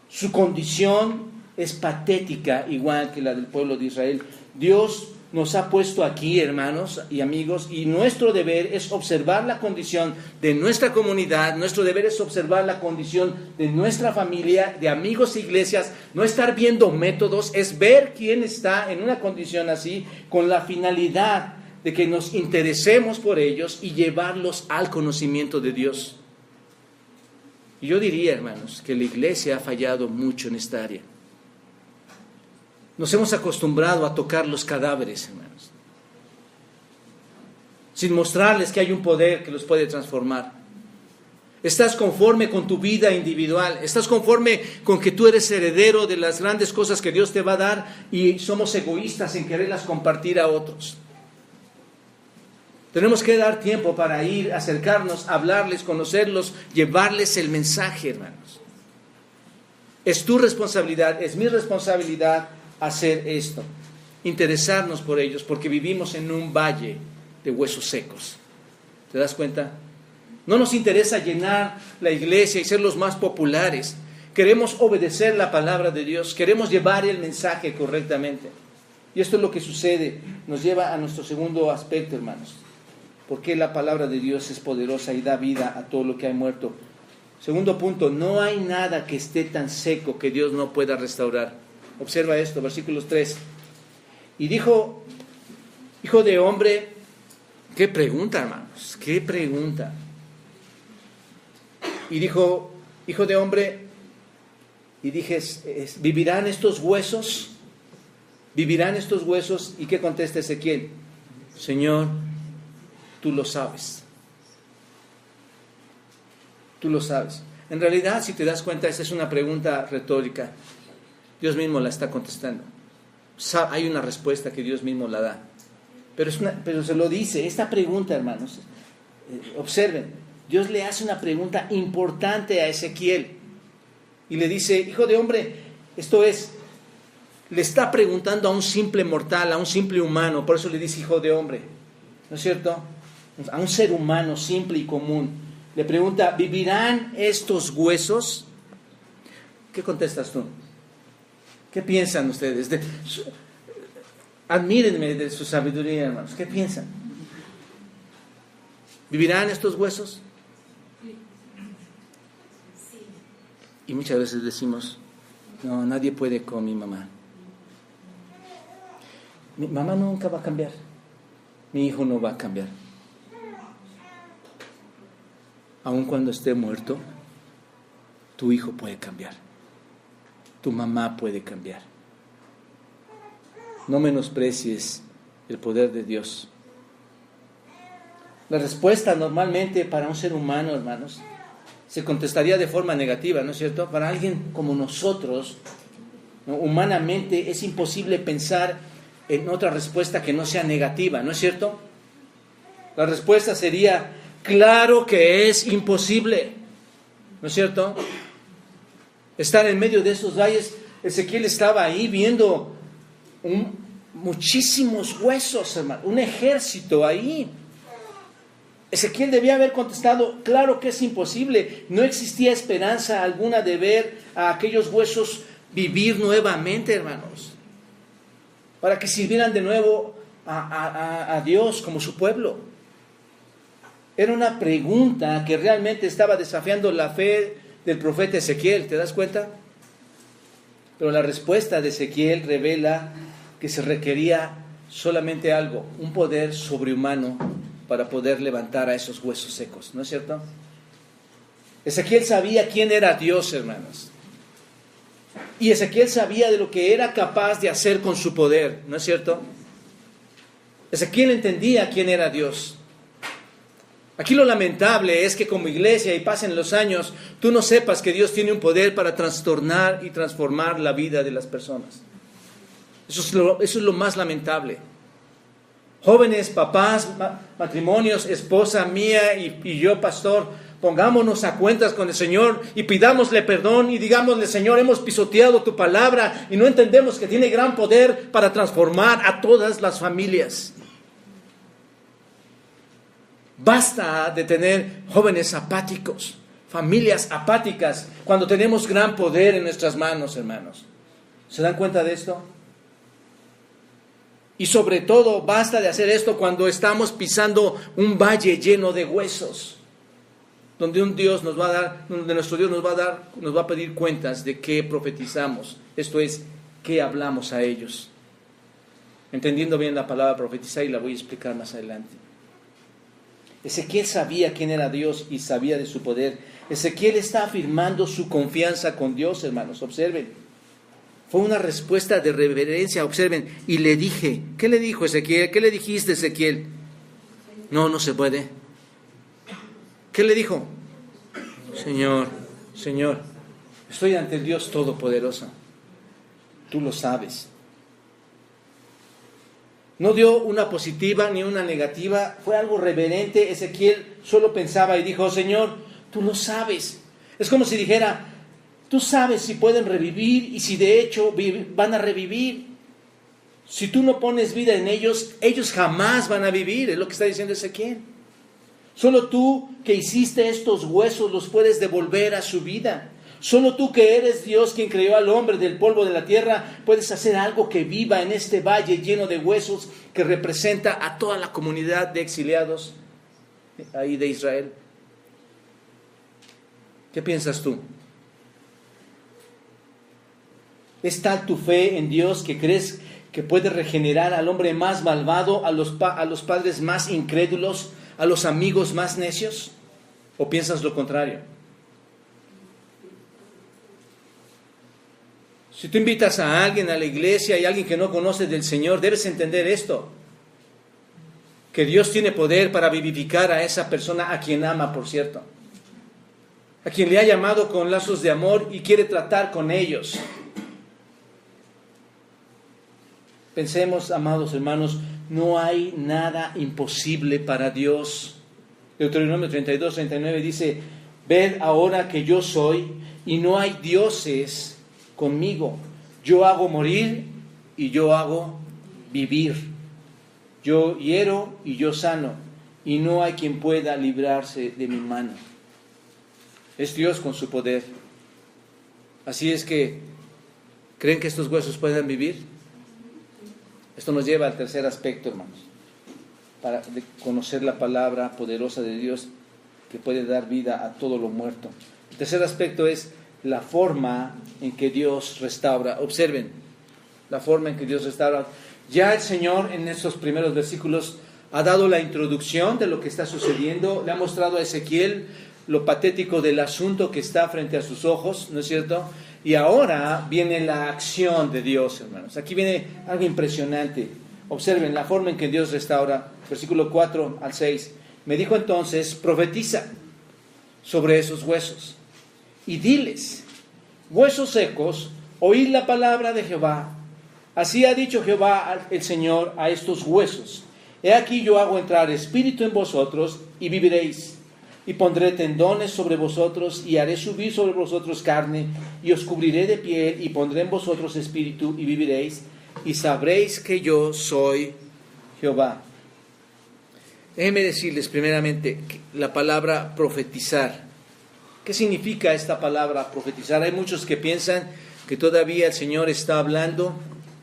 S1: Su condición es patética, igual que la del pueblo de Israel. Dios nos ha puesto aquí, hermanos y amigos, y nuestro deber es observar la condición de nuestra comunidad, nuestro deber es observar la condición de nuestra familia, de amigos e iglesias, no estar viendo métodos, es ver quién está en una condición así, con la finalidad de que nos interesemos por ellos y llevarlos al conocimiento de Dios. Y yo diría, hermanos, que la iglesia ha fallado mucho en esta área. Nos hemos acostumbrado a tocar los cadáveres, hermanos, sin mostrarles que hay un poder que los puede transformar. Estás conforme con tu vida individual, estás conforme con que tú eres heredero de las grandes cosas que Dios te va a dar y somos egoístas en quererlas compartir a otros. Tenemos que dar tiempo para ir, acercarnos, hablarles, conocerlos, llevarles el mensaje, hermanos. Es tu responsabilidad, es mi responsabilidad hacer esto, interesarnos por ellos, porque vivimos en un valle de huesos secos. ¿Te das cuenta? No nos interesa llenar la iglesia y ser los más populares. Queremos obedecer la palabra de Dios, queremos llevar el mensaje correctamente. Y esto es lo que sucede, nos lleva a nuestro segundo aspecto, hermanos. Porque la palabra de Dios es poderosa y da vida a todo lo que hay muerto. Segundo punto, no hay nada que esté tan seco que Dios no pueda restaurar. Observa esto, versículos 3. Y dijo, hijo de hombre, qué pregunta, hermanos, qué pregunta. Y dijo, hijo de hombre, y dije, ¿vivirán estos huesos? ¿Vivirán estos huesos? ¿Y qué contesta Ezequiel? Señor, tú lo sabes. Tú lo sabes. En realidad, si te das cuenta, esta es una pregunta retórica. Dios mismo la está contestando. Hay una respuesta que Dios mismo la da. Pero se lo dice, esta pregunta, hermanos, observen, Dios le hace una pregunta importante a Ezequiel. Y le dice, hijo de hombre, esto es, le está preguntando a un simple mortal, a un simple humano, por eso le dice hijo de hombre, ¿no es cierto? A un ser humano simple y común. Le pregunta, ¿vivirán estos huesos? ¿Qué contestas tú? ¿Qué piensan ustedes? Admírenme de su sabiduría, hermanos. ¿Qué piensan? ¿Vivirán estos huesos? Y muchas veces decimos, no, nadie puede con mi mamá. Mi mamá nunca va a cambiar. Mi hijo no va a cambiar. Aun cuando esté muerto, tu hijo puede cambiar. Tu mamá puede cambiar. No menosprecies el poder de Dios. La respuesta normalmente para un ser humano, hermanos, se contestaría de forma negativa, ¿no es cierto? Para alguien como nosotros, ¿no? Humanamente es imposible pensar en otra respuesta que no sea negativa, ¿no es cierto? La respuesta sería, claro que es imposible, ¿no es cierto? Estar en medio de esos valles, Ezequiel estaba ahí viendo muchísimos huesos, hermano, un ejército ahí. Ezequiel debía haber contestado, claro que es imposible, no existía esperanza alguna de ver a aquellos huesos vivir nuevamente, hermanos, para que sirvieran de nuevo a Dios como su pueblo. Era una pregunta que realmente estaba desafiando la fe del profeta Ezequiel, ¿te das cuenta? Pero la respuesta de Ezequiel revela que se requería solamente algo, un poder sobrehumano para poder levantar a esos huesos secos, ¿no es cierto? Ezequiel sabía quién era Dios, hermanos. Y Ezequiel sabía de lo que era capaz de hacer con su poder, ¿no es cierto? Ezequiel entendía quién era Dios. Aquí lo lamentable es que como iglesia y pasen los años, tú no sepas que Dios tiene un poder para trastornar y transformar la vida de las personas. Eso es lo más lamentable. Jóvenes, papás, matrimonios, esposa mía y yo, pastor, pongámonos a cuentas con el Señor y pidámosle perdón y digámosle, Señor, hemos pisoteado tu palabra y no entendemos que tiene gran poder para transformar a todas las familias. Basta de tener jóvenes apáticos, familias apáticas, cuando tenemos gran poder en nuestras manos, hermanos. ¿Se dan cuenta de esto? Y sobre todo, basta de hacer esto cuando estamos pisando un valle lleno de huesos, donde donde nuestro Dios nos va a pedir cuentas de qué profetizamos, esto es, qué hablamos a ellos. Entendiendo bien la palabra profetizar, y la voy a explicar más adelante. Ezequiel sabía quién era Dios y sabía de su poder. Ezequiel está afirmando su confianza con Dios, hermanos, observen. Fue una respuesta de reverencia. Observen, y le dije, ¿qué le dijo Ezequiel? ¿Qué le dijiste, Ezequiel? No, no se puede. ¿Qué le dijo? Señor, estoy ante el Dios Todopoderoso. Tú lo sabes. No dio una positiva ni una negativa, fue algo reverente. Ezequiel solo pensaba y dijo, Señor, tú lo sabes. Es como si dijera, tú sabes si pueden revivir y si de hecho van a revivir. Si tú no pones vida en ellos, ellos jamás van a vivir, es lo que está diciendo Ezequiel. Solo tú que hiciste estos huesos los puedes devolver a su vida. Solo tú que eres Dios quien creó al hombre del polvo de la tierra, puedes hacer algo que viva en este valle lleno de huesos que representa a toda la comunidad de exiliados ahí de Israel. ¿Qué piensas tú? ¿Es tal tu fe en Dios que crees que puede regenerar al hombre más malvado, a los padres más incrédulos, a los amigos más necios? ¿O piensas lo contrario? Si tú invitas a alguien a la iglesia y alguien que no conoce del Señor, debes entender esto: que Dios tiene poder para vivificar a esa persona, a quien ama, por cierto, a quien le ha llamado con lazos de amor y quiere tratar con ellos. Pensemos, amados hermanos, no hay nada imposible para Dios. Deuteronomio 32:39 dice, ved ahora que yo soy y no hay dioses conmigo. Yo hago morir y yo hago vivir. Yo hiero y yo sano, y no hay quien pueda librarse de mi mano. Es Dios con su poder. Así es que, ¿creen que estos huesos puedan vivir? Esto nos lleva al tercer aspecto, hermanos, para conocer la palabra poderosa de Dios que puede dar vida a todo lo muerto. El tercer aspecto es la forma en que Dios restaura. Observen, la forma en que Dios restaura. Ya el Señor en estos primeros versículos ha dado la introducción de lo que está sucediendo, le ha mostrado a Ezequiel lo patético del asunto que está frente a sus ojos, ¿no es cierto? Y ahora viene la acción de Dios, hermanos. Aquí viene algo impresionante. Observen la forma en que Dios restaura. Versículo 4 al 6. Me dijo entonces, profetiza sobre esos huesos y diles, huesos secos, oíd la palabra de Jehová. Así ha dicho Jehová el Señor a estos huesos. He aquí yo hago entrar espíritu en vosotros y viviréis. Y pondré tendones sobre vosotros y haré subir sobre vosotros carne y os cubriré de piel y pondré en vosotros espíritu y viviréis y sabréis que yo soy Jehová. Déjenme decirles primeramente la palabra profetizar. ¿Qué significa esta palabra profetizar? Hay muchos que piensan que todavía el Señor está hablando,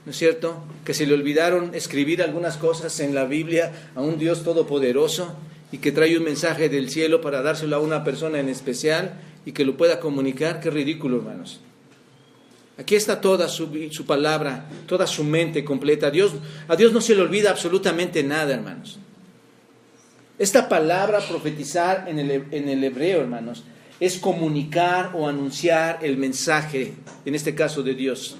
S1: ¿no es cierto? Que se le olvidaron escribir algunas cosas en la Biblia a un Dios todopoderoso y que trae un mensaje del cielo para dárselo a una persona en especial y que lo pueda comunicar. Qué ridículo, hermanos. Aquí está toda su palabra, toda su mente completa. A Dios no se le olvida absolutamente nada, hermanos. Esta palabra profetizar en el hebreo, hermanos, es comunicar o anunciar el mensaje, en este caso de Dios.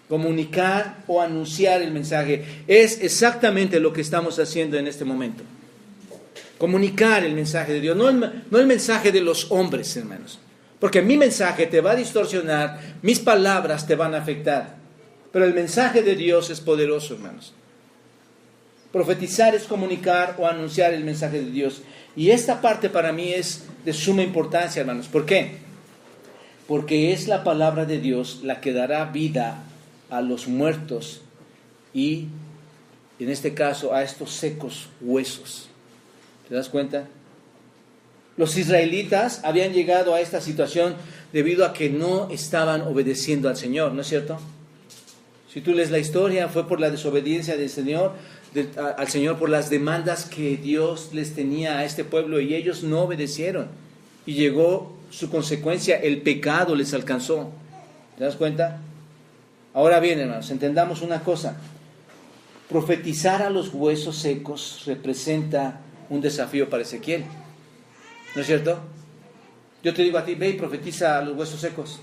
S1: Comunicar o anunciar el mensaje es exactamente lo que estamos haciendo en este momento. Comunicar el mensaje de Dios, no el mensaje de los hombres, hermanos. Porque mi mensaje te va a distorsionar, mis palabras te van a afectar. Pero el mensaje de Dios es poderoso, hermanos. Profetizar es comunicar o anunciar el mensaje de Dios. Y esta parte para mí es de suma importancia, hermanos. ¿Por qué? Porque es la palabra de Dios la que dará vida a los muertos y, en este caso, a estos secos huesos. ¿Te das cuenta? Los israelitas habían llegado a esta situación debido a que no estaban obedeciendo al Señor, ¿no es cierto? Si tú lees la historia, fue por la desobediencia del Señor, al Señor, por las demandas que Dios les tenía a este pueblo, y ellos no obedecieron. Y llegó su consecuencia, el pecado les alcanzó. ¿Te das cuenta? Ahora bien, hermanos, entendamos una cosa. Profetizar a los huesos secos representa un desafío para Ezequiel, ¿no es cierto? Yo te digo a ti, ve y profetiza a los huesos secos.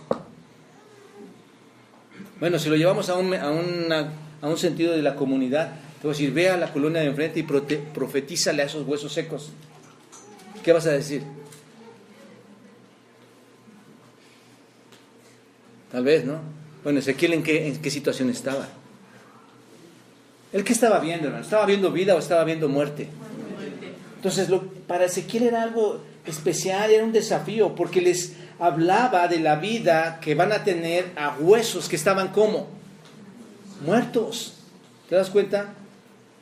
S1: Bueno, si lo llevamos a un sentido de la comunidad, te voy a decir, ve a la colonia de enfrente y profetízale a esos huesos secos. ¿Qué vas a decir? Tal vez, ¿no? Bueno, Ezequiel, ¿en qué situación estaba? ¿Él qué estaba viendo, hermano? ¿Estaba viendo vida o estaba viendo muerte? Entonces, para Ezequiel era algo especial, era un desafío, porque les hablaba de la vida que van a tener a huesos que estaban ¿cómo? Muertos. ¿Te das cuenta?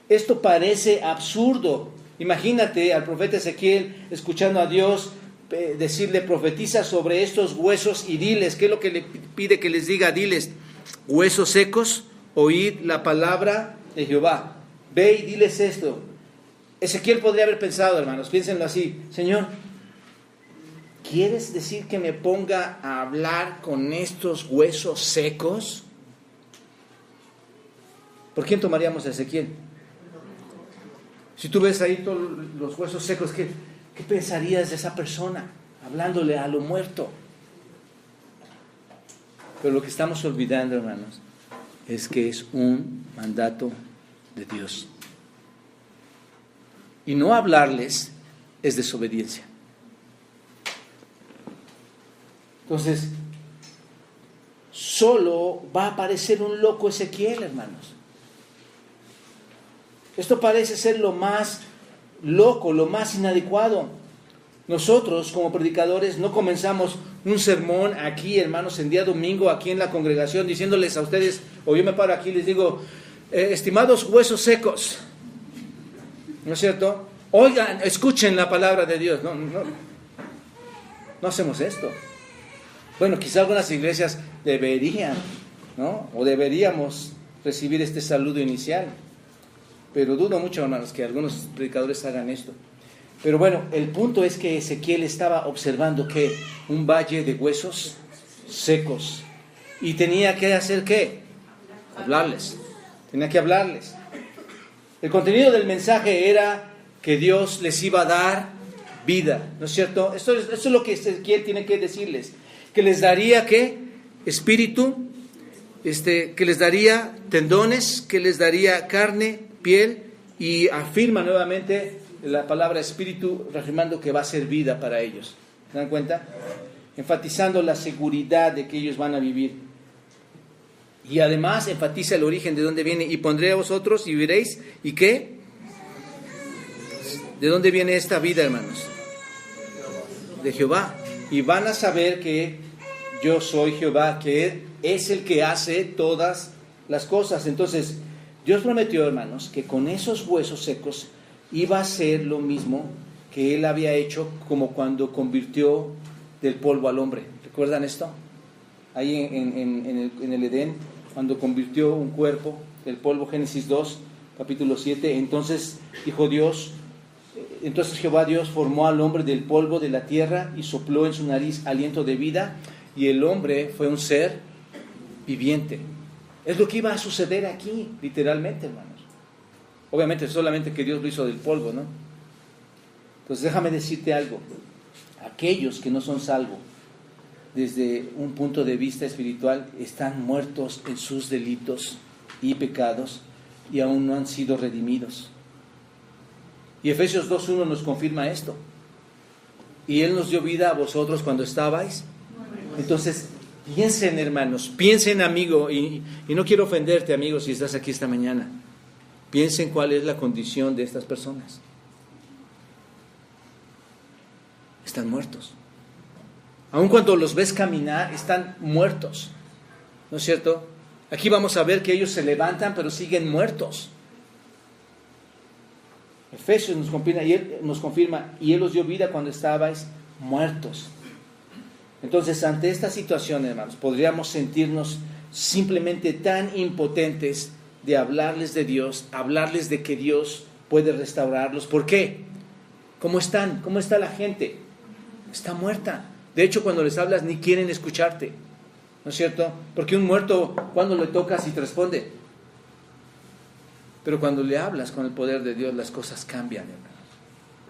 S1: Esto parece absurdo. Imagínate al profeta Ezequiel escuchando a Dios decirle, profetiza sobre estos huesos y diles, ¿qué es lo que le pide que les diga? Diles, huesos secos, oíd la palabra de Jehová. Ve y diles esto. Ezequiel podría haber pensado, hermanos, piénsenlo así, Señor, ¿quieres decir que me ponga a hablar con estos huesos secos? ¿Por quién tomaríamos a Ezequiel? Si tú ves ahí todos los huesos secos, ¿qué pensarías de esa persona? Hablándole a lo muerto. Pero lo que estamos olvidando, hermanos, es que es un mandato de Dios. Y no hablarles es desobediencia. Entonces, solo va a aparecer un loco Ezequiel, hermanos. Esto parece ser lo más loco, lo más inadecuado. Nosotros, como predicadores, no comenzamos un sermón aquí, hermanos, en día domingo, aquí en la congregación, diciéndoles a ustedes, o yo me paro aquí y les digo, estimados huesos secos, ¿no es cierto? Oigan, escuchen la palabra de Dios. No hacemos esto. Bueno, quizá algunas iglesias deberían, ¿no? O deberíamos recibir este saludo inicial. Pero dudo mucho, hermanos, que algunos predicadores hagan esto. Pero bueno, el punto es que Ezequiel estaba observando que un valle de huesos secos. Y tenía que hacer ¿qué? Hablarles. Tenía que hablarles. El contenido del mensaje era que Dios les iba a dar vida, ¿no es cierto? Esto es lo que Ezequiel tiene que decirles. Que les daría ¿qué? Espíritu, que les daría tendones, que les daría carne, piel, y afirma nuevamente la palabra espíritu, reafirmando que va a ser vida para ellos. ¿Se dan cuenta? Enfatizando la seguridad de que ellos van a vivir. Y además enfatiza el origen de dónde viene. Y pondré a vosotros y veréis. ¿Y qué? ¿De dónde viene esta vida, hermanos? De Jehová. Y van a saber que yo soy Jehová, que es el que hace todas las cosas. Entonces, Dios prometió, hermanos, que con esos huesos secos iba a ser lo mismo que Él había hecho como cuando convirtió del polvo al hombre. ¿Recuerdan esto? Ahí en el Edén, cuando convirtió un cuerpo del polvo, Génesis 2, capítulo 7, entonces dijo Dios, entonces Jehová Dios formó al hombre del polvo de la tierra y sopló en su nariz aliento de vida, y el hombre fue un ser viviente. Es lo que iba a suceder aquí, literalmente, hermanos. Obviamente solamente que Dios lo hizo del polvo, ¿no? Entonces déjame decirte algo. Aquellos que no son salvos, desde un punto de vista espiritual, están muertos en sus delitos y pecados y aún no han sido redimidos. Y Efesios 2:1 nos confirma esto. Y Él nos dio vida a vosotros cuando estabais. Entonces, piensen, hermanos, piensen, amigo, y no quiero ofenderte, amigo, si estás aquí esta mañana. Piensen cuál es la condición de estas personas. Están muertos. Aun cuando los ves caminar, están muertos. ¿No es cierto? Aquí vamos a ver que ellos se levantan, pero siguen muertos. Efesios nos confirma, y Él os dio vida cuando estabais muertos. Entonces, ante esta situación, hermanos, podríamos sentirnos simplemente tan impotentes de hablarles de Dios, hablarles de que Dios puede restaurarlos. ¿Por qué? ¿Cómo están? ¿Cómo está la gente? Está muerta. De hecho, cuando les hablas ni quieren escucharte. ¿No es cierto? Porque un muerto, cuando le tocas y te responde. Pero cuando le hablas con el poder de Dios, las cosas cambian, hermanos.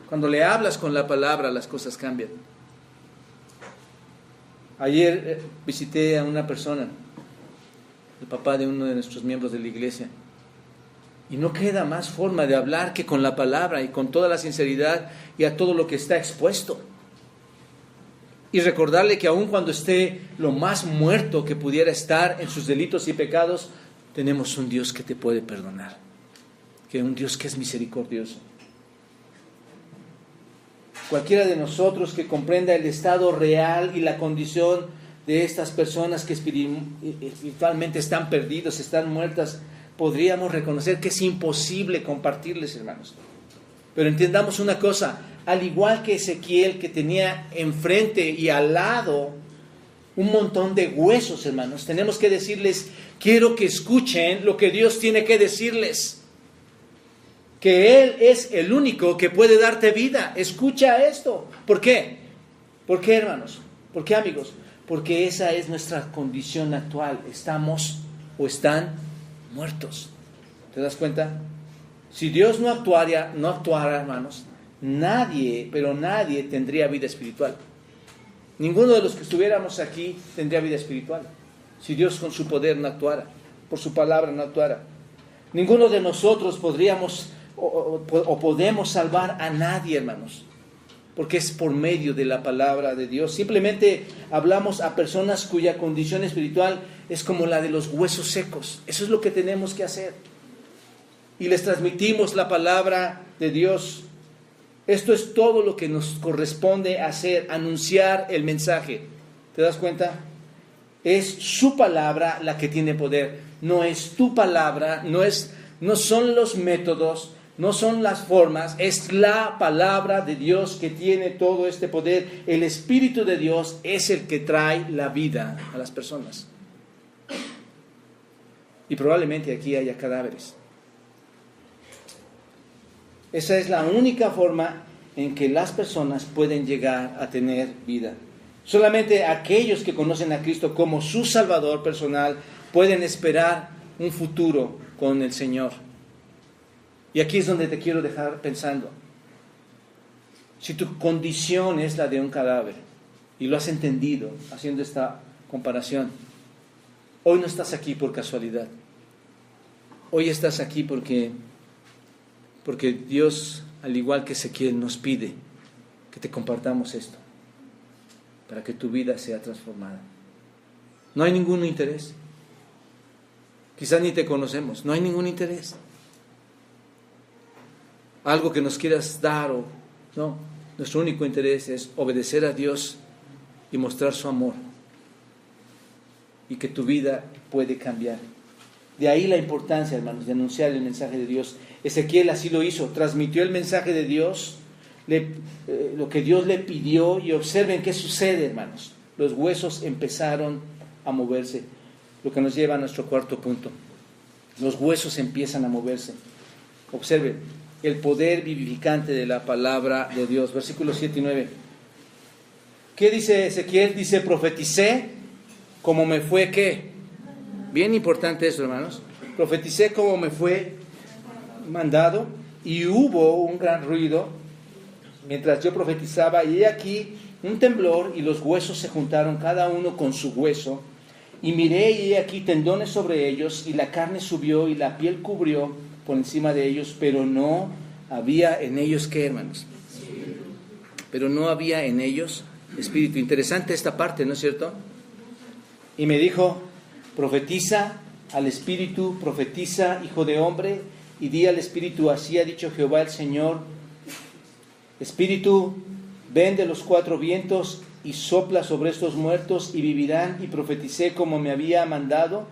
S1: Cuando le hablas con la palabra, las cosas cambian. Ayer visité a una persona el papá de uno de nuestros miembros de la iglesia. Y no queda más forma de hablar que con la palabra y con toda la sinceridad y a todo lo que está expuesto. Y recordarle que aun cuando esté lo más muerto que pudiera estar en sus delitos y pecados, tenemos un Dios que te puede perdonar, que un Dios que es misericordioso. Cualquiera de nosotros que comprenda el estado real y la condición de estas personas que espiritualmente están perdidos, están muertas, podríamos reconocer que es imposible compartirles, hermanos. Pero entendamos una cosa, al igual que Ezequiel, que tenía enfrente y al lado un montón de huesos, hermanos, tenemos que decirles, quiero que escuchen lo que Dios tiene que decirles. Que Él es el único que puede darte vida. Escucha esto. ¿Por qué? ¿Por qué, hermanos? ¿Por qué, amigos? Porque esa es nuestra condición actual. Estamos o están muertos. ¿Te das cuenta? Si Dios no actuara, hermanos, nadie, pero nadie tendría vida espiritual. Ninguno de los que estuviéramos aquí tendría vida espiritual. Si Dios con su poder no actuara, por su palabra no actuara. Ninguno de nosotros podríamos o podemos salvar a nadie, hermanos, porque es por medio de la palabra de Dios. Simplemente hablamos a personas cuya condición espiritual es como la de los huesos secos. Eso es lo que tenemos que hacer. Y les transmitimos la palabra de Dios. Esto es todo lo que nos corresponde hacer, anunciar el mensaje. ¿Te das cuenta? Es su palabra la que tiene poder. No es tu palabra, no son los métodos, no son las formas, es la palabra de Dios que tiene todo este poder. El Espíritu de Dios es el que trae la vida a las personas. Y probablemente aquí haya cadáveres. Esa es la única forma en que las personas pueden llegar a tener vida. Solamente aquellos que conocen a Cristo como su Salvador personal pueden esperar un futuro con el Señor. Y aquí es donde te quiero dejar pensando. Si tu condición es la de un cadáver, y lo has entendido haciendo esta comparación, hoy no estás aquí por casualidad. Hoy estás aquí porque Dios, al igual que Ezequiel, nos pide que te compartamos esto, para que tu vida sea transformada. No hay ningún interés. Quizás ni te conocemos, no hay ningún interés. Algo que nos quieras dar o no. Nuestro único interés es obedecer a Dios y mostrar su amor. Y que tu vida puede cambiar. De ahí la importancia, hermanos, de anunciar el mensaje de Dios. Ezequiel así lo hizo, transmitió el mensaje de Dios, lo que Dios le pidió, y observen qué sucede, hermanos. Los huesos empezaron a moverse, lo que nos lleva a nuestro cuarto punto. Los huesos empiezan a moverse. Observen el poder vivificante de la palabra de Dios. Versículos 7 y 9. ¿Qué dice Ezequiel? Dice, profeticé como me fue, ¿qué? Bien importante esto, hermanos. Profeticé como me fue mandado, y hubo un gran ruido mientras yo profetizaba, y he aquí un temblor, y los huesos se juntaron cada uno con su hueso, y miré, y he aquí tendones sobre ellos, y la carne subió, y la piel cubrió por encima de ellos, pero no había en ellos, ¿qué, hermanos? Pero no había en ellos espíritu. Interesante esta parte, ¿no es cierto? Y me dijo, profetiza al espíritu, profetiza, hijo de hombre, y di al espíritu, así ha dicho Jehová el Señor, espíritu, ven de los cuatro vientos y sopla sobre estos muertos y vivirán. Y profeticé como me había mandado.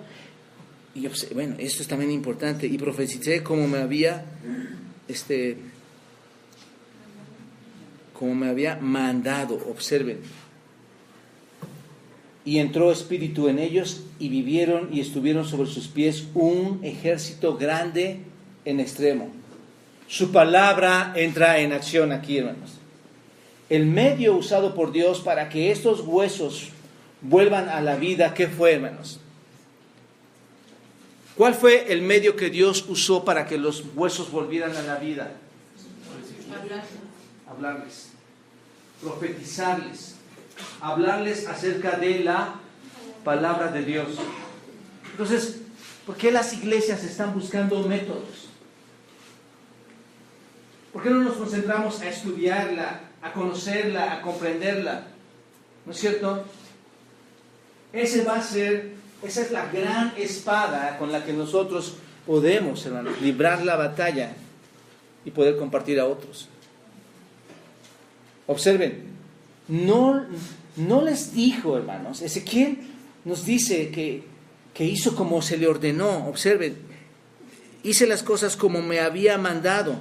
S1: Y bueno, esto es también importante. Y profeticé como me había mandado. Observen. Y entró espíritu en ellos, y vivieron, y estuvieron sobre sus pies un ejército grande en extremo. Su palabra entra en acción aquí, hermanos. El medio usado por Dios para que estos huesos vuelvan a la vida, ¿qué fue, hermanos? ¿Cuál fue el medio que Dios usó para que los huesos volvieran a la vida? Hablarles, profetizarles, hablarles acerca de la palabra de Dios. Entonces, ¿por qué las iglesias están buscando métodos? ¿Por qué no nos concentramos a estudiarla, a conocerla, a comprenderla? ¿No es cierto? Esa es la gran espada con la que nosotros podemos, hermanos, librar la batalla y poder compartir a otros. Observen, no les dijo, hermanos, Ezequiel nos dice que hizo como se le ordenó. Observen, hice las cosas como me había mandado.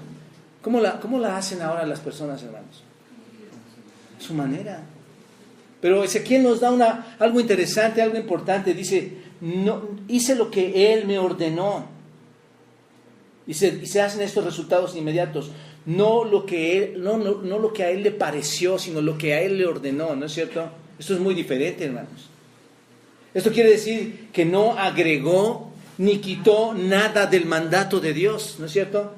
S1: ¿Cómo la hacen ahora las personas, hermanos? A su manera. Pero Ezequiel nos da algo interesante, algo importante. Dice, no, hice lo que Él me ordenó. Y se hacen estos resultados inmediatos. No lo que a Él le pareció, sino lo que a Él le ordenó, ¿no es cierto? Esto es muy diferente, hermanos. Esto quiere decir que no agregó ni quitó nada del mandato de Dios, ¿no es cierto?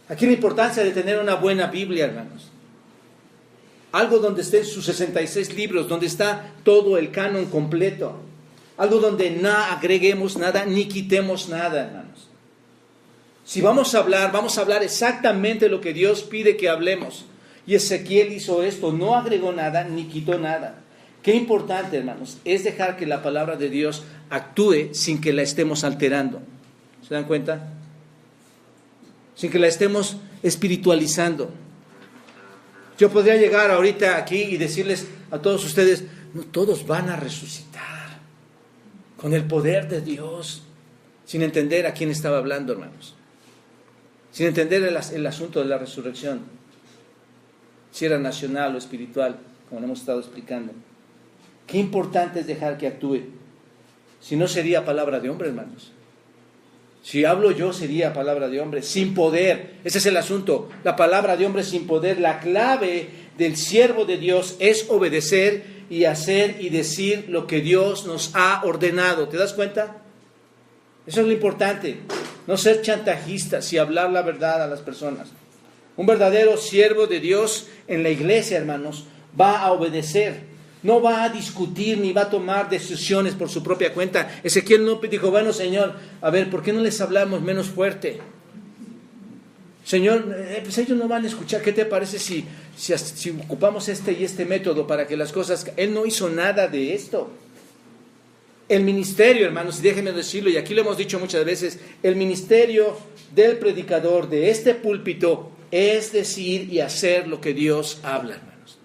S1: Aquí la importancia de tener una buena Biblia, hermanos. Algo donde estén sus 66 libros, donde está todo el canon completo. Algo donde no agreguemos nada ni quitemos nada, hermanos. Si vamos a hablar exactamente lo que Dios pide que hablemos. Y Ezequiel hizo esto, no agregó nada ni quitó nada. Qué importante, hermanos, es dejar que la palabra de Dios actúe sin que la estemos alterando. ¿Se dan cuenta? Sin que la estemos espiritualizando. Yo podría llegar ahorita aquí y decirles a todos ustedes, no todos van a resucitar con el poder de Dios, sin entender a quién estaba hablando, hermanos. Sin entender el asunto de la resurrección, si era nacional o espiritual, como lo hemos estado explicando. Qué importante es dejar que actúe. Si no, sería palabra de hombre, hermanos. Si hablo yo, sería palabra de hombre, sin poder. Ese es el asunto, la palabra de hombre sin poder. La clave del siervo de Dios es obedecer y hacer y decir lo que Dios nos ha ordenado. ¿Te das cuenta? Eso es lo importante. No ser chantajistas y hablar la verdad a las personas. Un verdadero siervo de Dios en la iglesia, hermanos, va a obedecer. No va a discutir ni va a tomar decisiones por su propia cuenta. Ezequiel no dijo, bueno, Señor, a ver, ¿por qué no les hablamos menos fuerte? Señor, pues ellos no van a escuchar. ¿Qué te parece si ocupamos este y este método para que las cosas... Él no hizo nada de esto. El ministerio, hermanos, y déjenme decirlo, y aquí lo hemos dicho muchas veces, el ministerio del predicador de este púlpito es decir y hacer lo que Dios habla, hermanos.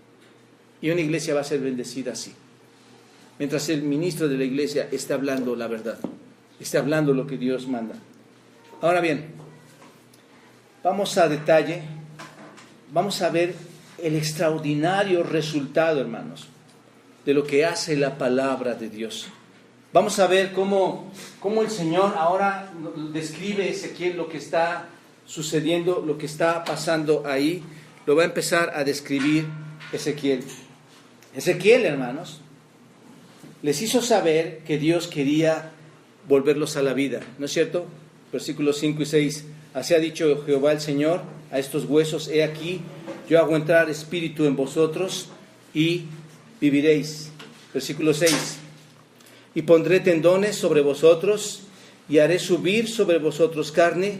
S1: Y una iglesia va a ser bendecida así. Mientras el ministro de la iglesia está hablando la verdad, está hablando lo que Dios manda. Ahora bien, vamos a detalle, vamos a ver el extraordinario resultado, hermanos, de lo que hace la palabra de Dios. Vamos a ver cómo el Señor ahora describe Ezequiel lo que está sucediendo, lo que está pasando ahí. Lo va a empezar a describir Ezequiel. Ezequiel, hermanos, les hizo saber que Dios quería volverlos a la vida, ¿no es cierto? Versículos 5 y 6. Así ha dicho Jehová el Señor a estos huesos, he aquí, yo hago entrar espíritu en vosotros y viviréis. Versículo 6. Y pondré tendones sobre vosotros y haré subir sobre vosotros carne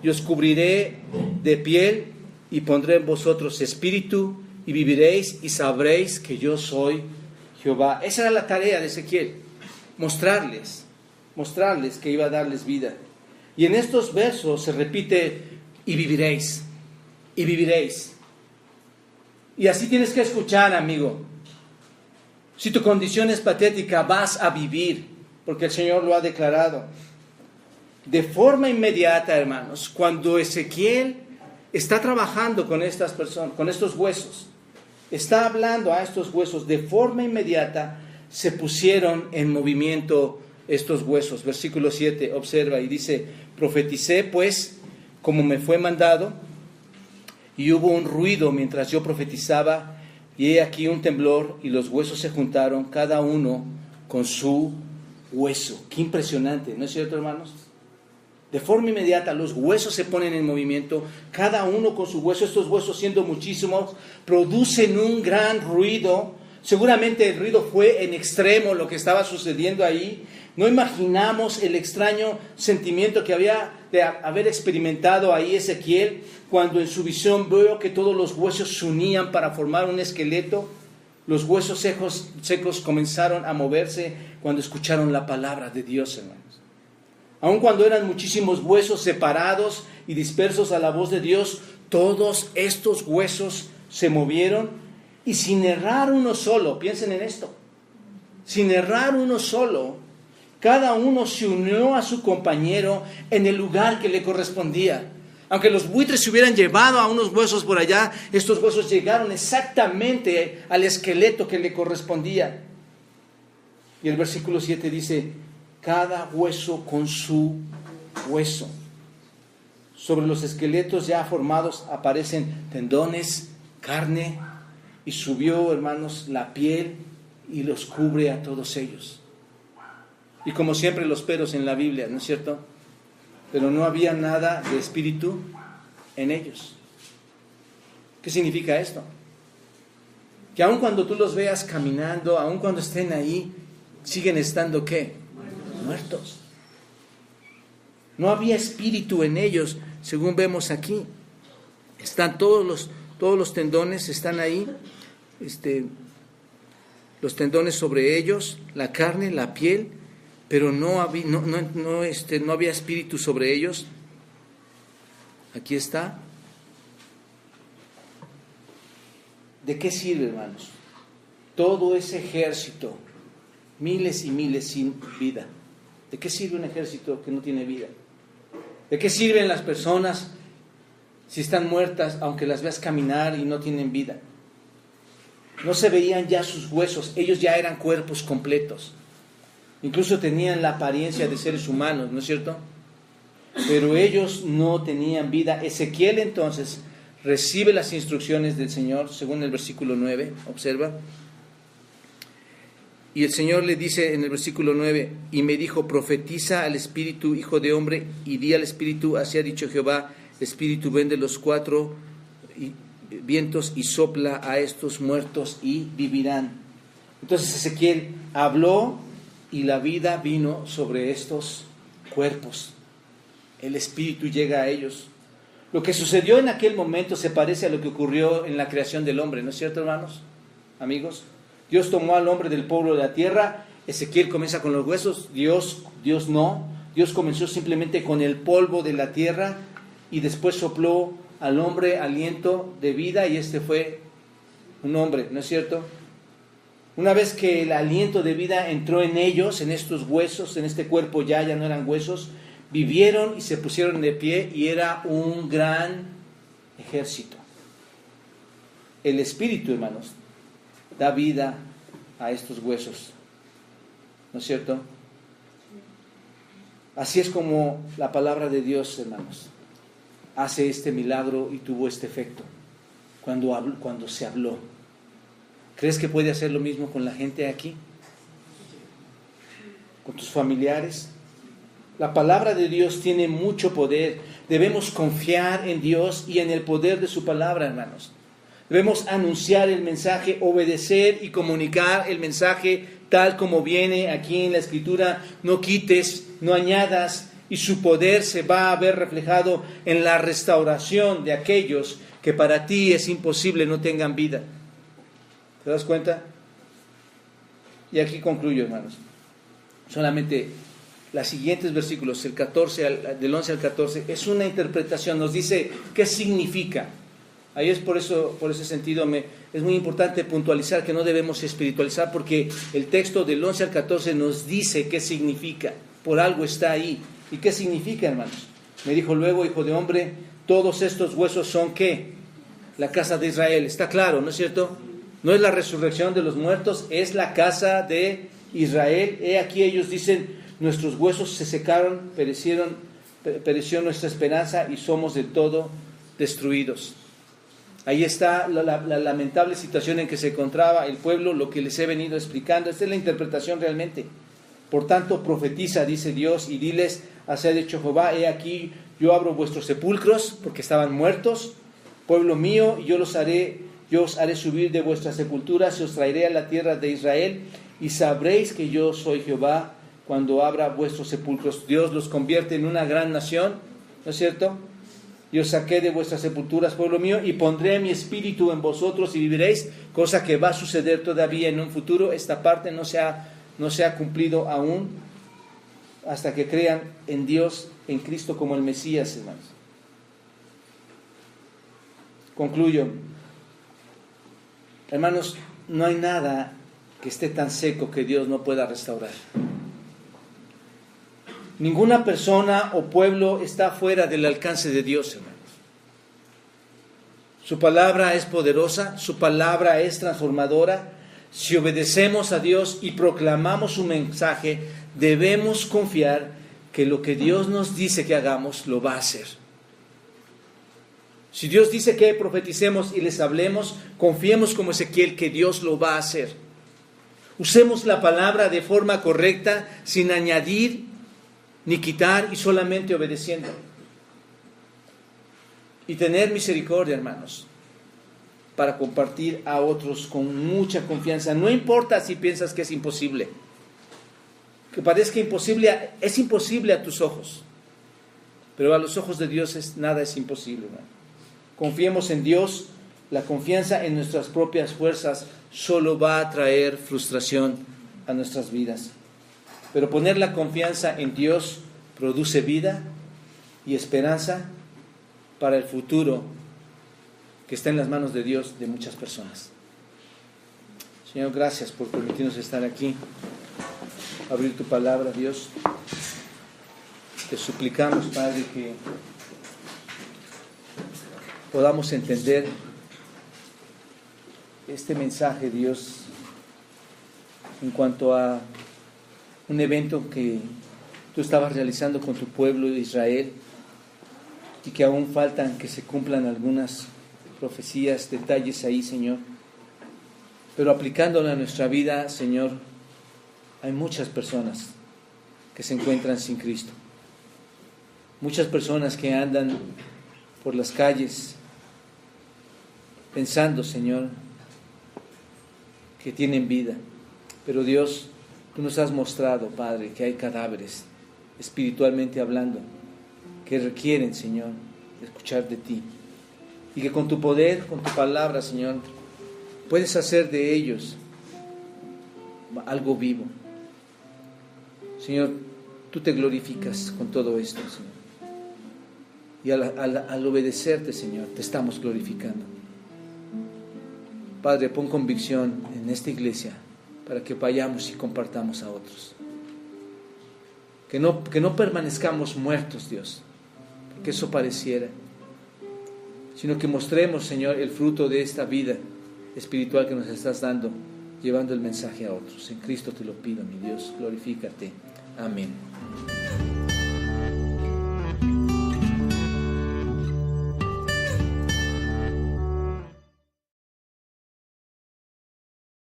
S1: y os cubriré de piel y pondré en vosotros espíritu y viviréis y sabréis que yo soy Jehová. Esa era la tarea de Ezequiel, mostrarles que iba a darles vida. Y en estos versos se repite, y viviréis, y viviréis. Y así tienes que escuchar, amigo. Si tu condición es patética, vas a vivir, porque el Señor lo ha declarado. De forma inmediata, hermanos, cuando Ezequiel está trabajando con estas personas, con estos huesos, está hablando a estos huesos, de forma inmediata se pusieron en movimiento estos huesos. Versículo 7, observa y dice, profeticé pues como me fue mandado, y hubo un ruido mientras yo profetizaba, y he aquí un temblor, y los huesos se juntaron, cada uno con su hueso. Qué impresionante, ¿no es cierto, hermanos? De forma inmediata los huesos se ponen en movimiento, cada uno con su hueso. Estos huesos, siendo muchísimos, producen un gran ruido, Seguramente el ruido fue en extremo lo que estaba sucediendo ahí. No imaginamos el extraño sentimiento que había de haber experimentado ahí Ezequiel cuando en su visión vio que todos los huesos se unían para formar un esqueleto. Los huesos secos comenzaron a moverse cuando escucharon la palabra de Dios, hermanos. Aun cuando eran muchísimos huesos separados y dispersos a la voz de Dios, todos estos huesos se movieron y sin errar uno solo, piensen en esto, sin errar uno solo, cada uno se unió a su compañero en el lugar que le correspondía. Aunque los buitres se hubieran llevado a unos huesos por allá, estos huesos llegaron exactamente al esqueleto que le correspondía. Y el versículo 7 dice, cada hueso con su hueso. Sobre los esqueletos ya formados aparecen tendones, carne, y subió, hermanos, la piel y los cubre a todos ellos. Y como siempre los peros en la Biblia, ¿no es cierto? Pero no había nada de espíritu en ellos. ¿Qué significa esto? Que aun cuando tú los veas caminando, aun cuando estén ahí, siguen estando ¿qué? Muertos. No había espíritu en ellos, según vemos aquí. Están todos los tendones están ahí, los tendones sobre ellos, la carne, la piel, pero no había espíritu sobre ellos. Aquí está. ¿De qué sirve, hermanos? Todo ese ejército, miles y miles sin vida. ¿De qué sirve un ejército que no tiene vida? ¿De qué sirven las personas si están muertas, aunque las veas caminar y no tienen vida? No se veían ya sus huesos, ellos ya eran cuerpos completos. Incluso tenían la apariencia de seres humanos, ¿no es cierto? Pero ellos no tenían vida. Ezequiel entonces recibe las instrucciones del Señor, según el versículo 9, observa. Y el Señor le dice en el versículo 9, y me dijo, profetiza al espíritu, hijo de hombre, y di al espíritu, así ha dicho Jehová, espíritu, ven de los 4 vientos y sopla a estos muertos y vivirán. Entonces Ezequiel habló y la vida vino sobre estos cuerpos. El espíritu llega a ellos. Lo que sucedió en aquel momento se parece a lo que ocurrió en la creación del hombre, ¿no es cierto, hermanos? Amigos, Dios tomó al hombre del polvo de la tierra. Ezequiel comienza con los huesos, Dios no. Dios comenzó simplemente con el polvo de la tierra y después sopló al hombre aliento de vida y este fue un hombre, ¿no es cierto? Una vez que el aliento de vida entró en ellos, en estos huesos, en este cuerpo ya no eran huesos, vivieron y se pusieron de pie y era un gran ejército. El espíritu, hermanos, da vida a estos huesos, ¿no es cierto? Así es como la palabra de Dios, hermanos, hace este milagro y tuvo este efecto cuando se habló. ¿Crees que puede hacer lo mismo con la gente aquí? ¿Con tus familiares? La palabra de Dios tiene mucho poder. Debemos confiar en Dios y en el poder de su palabra, hermanos. Debemos anunciar el mensaje, obedecer y comunicar el mensaje tal como viene aquí en la Escritura. No quites, no añadas, y su poder se va a ver reflejado en la restauración de aquellos que para ti es imposible no tengan vida. ¿Te das cuenta? Y aquí concluyo, hermanos. Solamente los siguientes versículos, del 11 al 14, es una interpretación, nos dice qué significa. Ahí es por ese sentido es muy importante puntualizar que no debemos espiritualizar, porque el texto del 11 al 14 nos dice qué significa, por algo está ahí. ¿Y qué significa, hermanos? Me dijo luego, hijo de hombre, todos estos huesos son ¿qué? La casa de Israel. Está claro, ¿no es cierto? No es la resurrección de los muertos, es la casa de Israel. He aquí ellos dicen, nuestros huesos se secaron, pereció nuestra esperanza y somos del todo destruidos. Ahí está la lamentable situación en que se encontraba el pueblo, lo que les he venido explicando. Esta es la interpretación realmente. Por tanto, profetiza, dice Dios, y diles, así ha dicho Jehová, he aquí, yo abro vuestros sepulcros, porque estaban muertos, pueblo mío, y yo los haré yo os haré subir de vuestras sepulturas y os traeré a la tierra de Israel, y sabréis que yo soy Jehová cuando abra vuestros sepulcros. Dios los convierte en una gran nación, ¿no es cierto? Y os saqué de vuestras sepulturas, pueblo mío, y pondré mi espíritu en vosotros y viviréis, cosa que va a suceder todavía en un futuro. Esta parte no se ha cumplido aún, hasta que crean en Dios, en Cristo como el Mesías, hermanos. Concluyo. Hermanos, no hay nada que esté tan seco que Dios no pueda restaurar. Ninguna persona o pueblo está fuera del alcance de Dios, hermanos. Su palabra es poderosa, su palabra es transformadora. Si obedecemos a Dios y proclamamos su mensaje, debemos confiar que lo que Dios nos dice que hagamos, lo va a hacer. Si Dios dice que profeticemos y les hablemos, confiemos como Ezequiel que Dios lo va a hacer. Usemos la palabra de forma correcta, sin añadir ni quitar, y solamente obedeciendo. Y tener misericordia, hermanos, para compartir a otros con mucha confianza. No importa si piensas que es imposible, que parezca imposible, es imposible a tus ojos, pero a los ojos de Dios nada es imposible, hermano. Confiemos en Dios. La confianza en nuestras propias fuerzas solo va a traer frustración a nuestras vidas. Pero poner la confianza en Dios produce vida y esperanza para el futuro que está en las manos de Dios de muchas personas. Señor, gracias por permitirnos estar aquí, abrir tu palabra, Dios. Te suplicamos, Padre, que podamos entender este mensaje, Dios, en cuanto a un evento que tú estabas realizando con tu pueblo de Israel, y que aún faltan que se cumplan algunas profecías, detalles ahí, Señor. Pero aplicándolo a nuestra vida, Señor, hay muchas personas que se encuentran sin Cristo. Muchas personas que andan por las calles pensando, Señor, que tienen vida. Pero Dios, tú nos has mostrado, Padre, que hay cadáveres, espiritualmente hablando, que requieren, Señor, escuchar de ti. Y que con tu poder, con tu palabra, Señor, puedes hacer de ellos algo vivo. Señor, tú te glorificas con todo esto, Señor. Y al obedecerte, Señor, te estamos glorificando. Padre, pon convicción en esta iglesia para que vayamos y compartamos a otros. Que no permanezcamos muertos, Dios, porque eso pareciera, sino que mostremos, Señor, el fruto de esta vida espiritual que nos estás dando, llevando el mensaje a otros. En Cristo te lo pido, mi Dios, glorifícate. Amén.